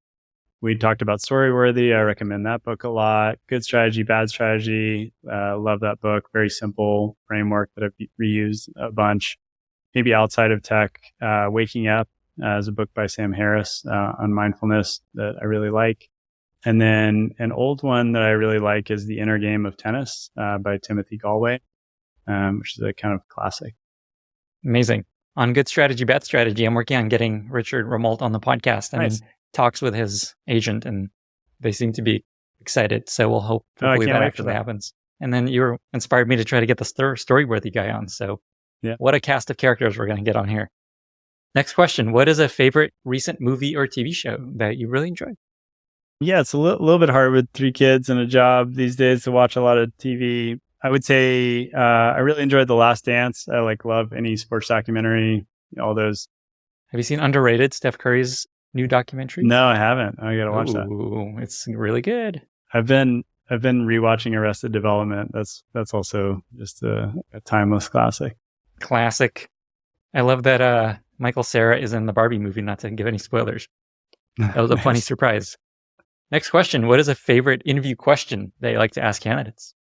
We talked about Storyworthy. I recommend that book a lot. Good Strategy, Bad Strategy. Love that book. Very simple framework that I've reused a bunch. Maybe outside of tech, Waking Up is a book by Sam Harris on mindfulness that I really like. And then an old one that I really like is The Inner Game of Tennis by Timothy Galway, which is a kind of classic. Amazing. On Good Strategy, Bad Strategy, I'm working on getting Richard Ramolt on the podcast. Nice. Talks with his agent, and they seem to be excited. So we'll hopefully that actually happens. And then you inspired me to try to get the Storyworthy guy on. So yeah, what a cast of characters we're going to get on here. Next question. What is a favorite recent movie or TV show that you really enjoyed? Yeah, it's a little bit hard with 3 kids and a job these days to watch a lot of TV. I would say I really enjoyed The Last Dance. I love any sports documentary, all those. Have you seen Underrated, Steph Curry's new documentary? No, I haven't. I got to watch that. It's really good. I've been rewatching Arrested Development. That's also just a timeless classic. Classic. I love that Michael Cera is in the Barbie movie, not to give any spoilers. That was a funny surprise. Next question. What is a favorite interview question that you like to ask candidates?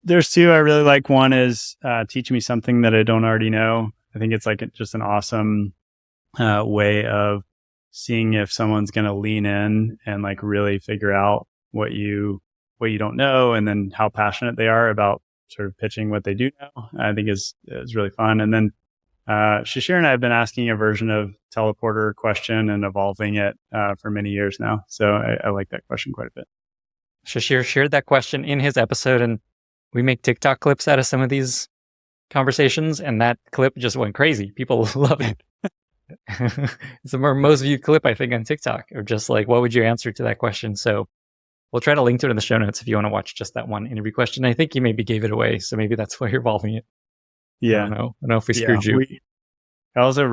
There's 2 I really like. One is teach me something that I don't already know. I think it's just an awesome way of seeing if someone's going to lean in and really figure out what you don't know, and then how passionate they are about sort of pitching what they do know. I think is really fun. And then Shashir and I have been asking a version of teleporter question and evolving it for many years now. So I like that question quite a bit. Shashir shared that question in his episode, and we make TikTok clips out of some of these conversations, and that clip just went crazy. People love it. It's the most viewed clip, I think, on TikTok, or just what would you answer to that question? So we'll try to link to it in the show notes if you want to watch just that one interview question. I think you maybe gave it away, so maybe that's why you're evolving it. Yeah. I don't know if we screwed you. I also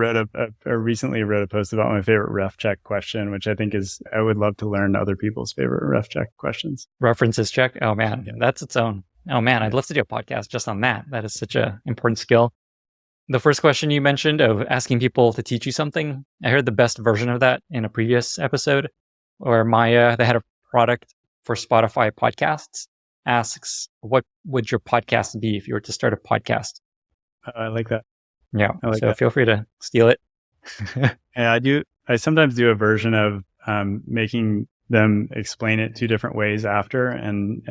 recently wrote a post about my favorite ref check question, which I think I would love to learn other people's favorite ref check questions. References check? Oh man, That's its own. Oh man, I'd love to do a podcast just on that. That is such an important skill. The first question you mentioned of asking people to teach you something, I heard the best version of that in a previous episode where Maya, the head of product for Spotify podcasts, asks, what would your podcast be if you were to start a podcast? I like that. Yeah. I like So that. feel free to steal it. Yeah, I sometimes do a version of making them explain it two different ways after, and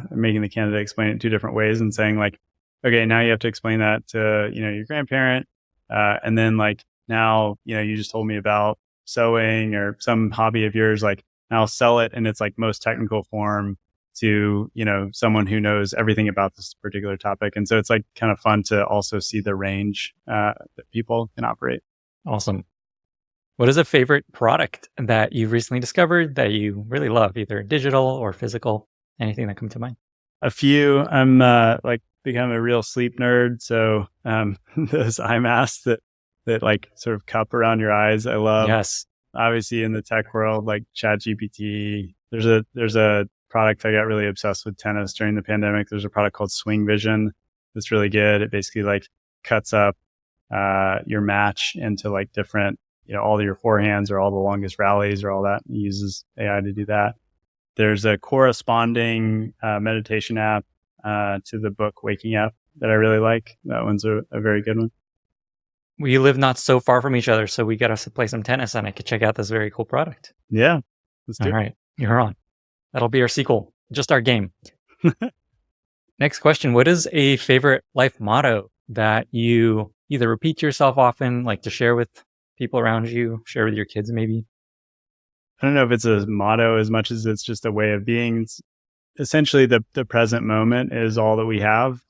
making the candidate explain it two different ways, and saying like, okay, now you have to explain that to your grandparent, and then like now you just told me about sewing or some hobby of yours, like now sell it in its like most technical form to someone who knows everything about this particular topic, and so it's like kind of fun to also see the range that people can operate. Awesome. What is a favorite product that you've recently discovered that you really love, either digital or physical? Anything that comes to mind? A few. I'm like become a real sleep nerd, so those eye masks that like sort of cup around your eyes, I love. Yes. Obviously, in the tech world, like ChatGPT, there's a product I got really obsessed with tennis during the pandemic. There's a product called Swing Vision that's really good. It basically like cuts up your match into like different, all of your forehands or all the longest rallies or all that. It uses AI to do that. There's a corresponding meditation app to the book Waking Up that I really like. That one's a very good one. We live not so far from each other, so we got to play some tennis and I could check out this very cool product. Yeah. Let's do All right. You're on. That'll be our sequel, just our game. Next question. What is a favorite life motto that you either repeat to yourself often, like to share with people around you, share with your kids maybe? I don't know if it's a motto as much as it's just a way of being. It's essentially the present moment is all that we have.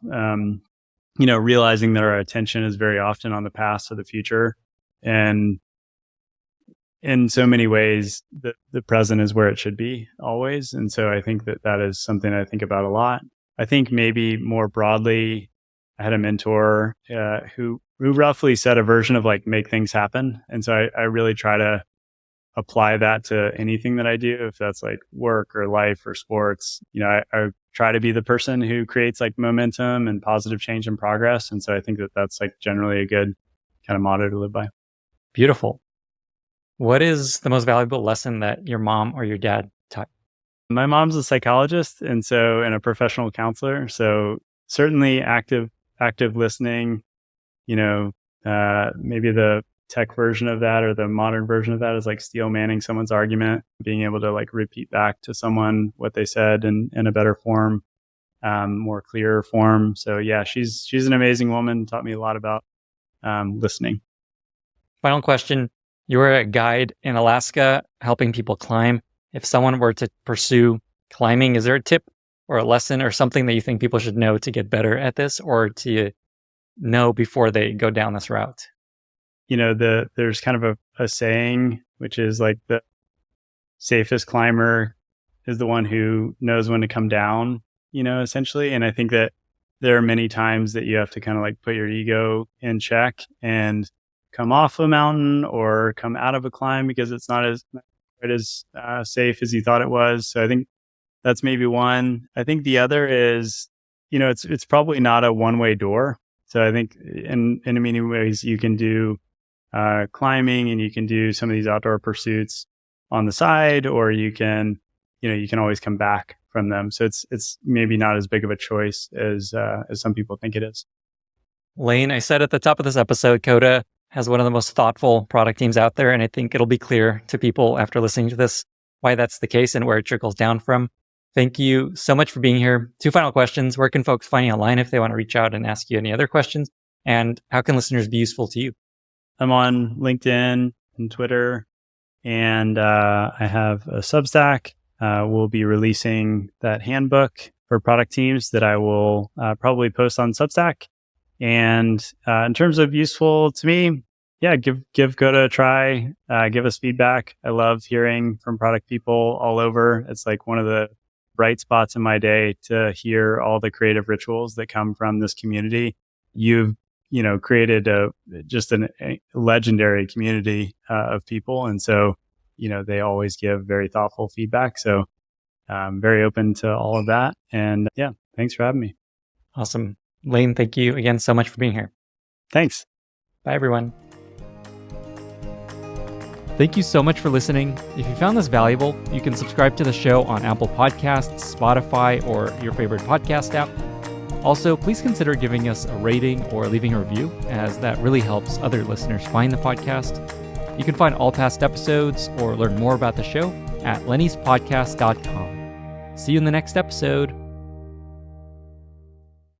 Realizing that our attention is very often on the past or the future. And in so many ways, the present is where it should be always. And so I think that is something I think about a lot. I think maybe more broadly, I had a mentor who roughly said a version of like make things happen. And so I really try to apply that to anything that I do, if that's like work or life or sports. I try to be the person who creates like momentum and positive change and progress. And so I think that's like generally a good kind of motto to live by. Beautiful. What is the most valuable lesson that your mom or your dad taught? My mom's a psychologist and a professional counselor. So certainly active listening, maybe the tech version of that or the modern version of that is like steel manning someone's argument, being able to like repeat back to someone what they said in a better form, more clearer form. So yeah, she's an amazing woman, taught me a lot about listening. Final question. You're a guide in Alaska helping people climb. If someone were to pursue climbing, is there a tip or a lesson or something that you think people should know to get better at this or to know before they go down this route? There's kind of a saying, which is like the safest climber is the one who knows when to come down, essentially. And I think that there are many times that you have to kind of like put your ego in check and come off a mountain or come out of a climb because it's not as safe as you thought it was. So I think that's maybe one. I think the other is, it's probably not a one-way door. So I think in many ways you can do climbing and you can do some of these outdoor pursuits on the side, or you can always come back from them. So it's maybe not as big of a choice as some people think it is. Lane, I said at the top of this episode, Coda has one of the most thoughtful product teams out there. And I think it'll be clear to people after listening to this why that's the case and where it trickles down from. Thank you so much for being here. 2 final questions. Where can folks find you online if they want to reach out and ask you any other questions? And how can listeners be useful to you? I'm on LinkedIn and Twitter, and I have a Substack. We'll be releasing that handbook for product teams that I will probably post on Substack. And in terms of useful to me, yeah, give Coda a try. Give us feedback. I love hearing from product people all over. It's like one of the bright spots in my day to hear all the creative rituals that come from this community. You've created a legendary community of people, and so they always give very thoughtful feedback. So I'm very open to all of that. And yeah, thanks for having me. Awesome. Lane, thank you again so much for being here. Thanks. Bye, everyone. Thank you so much for listening. If you found this valuable, you can subscribe to the show on Apple Podcasts, Spotify, or your favorite podcast app. Also, please consider giving us a rating or leaving a review, as that really helps other listeners find the podcast. You can find all past episodes or learn more about the show at lennyspodcast.com. See you in the next episode.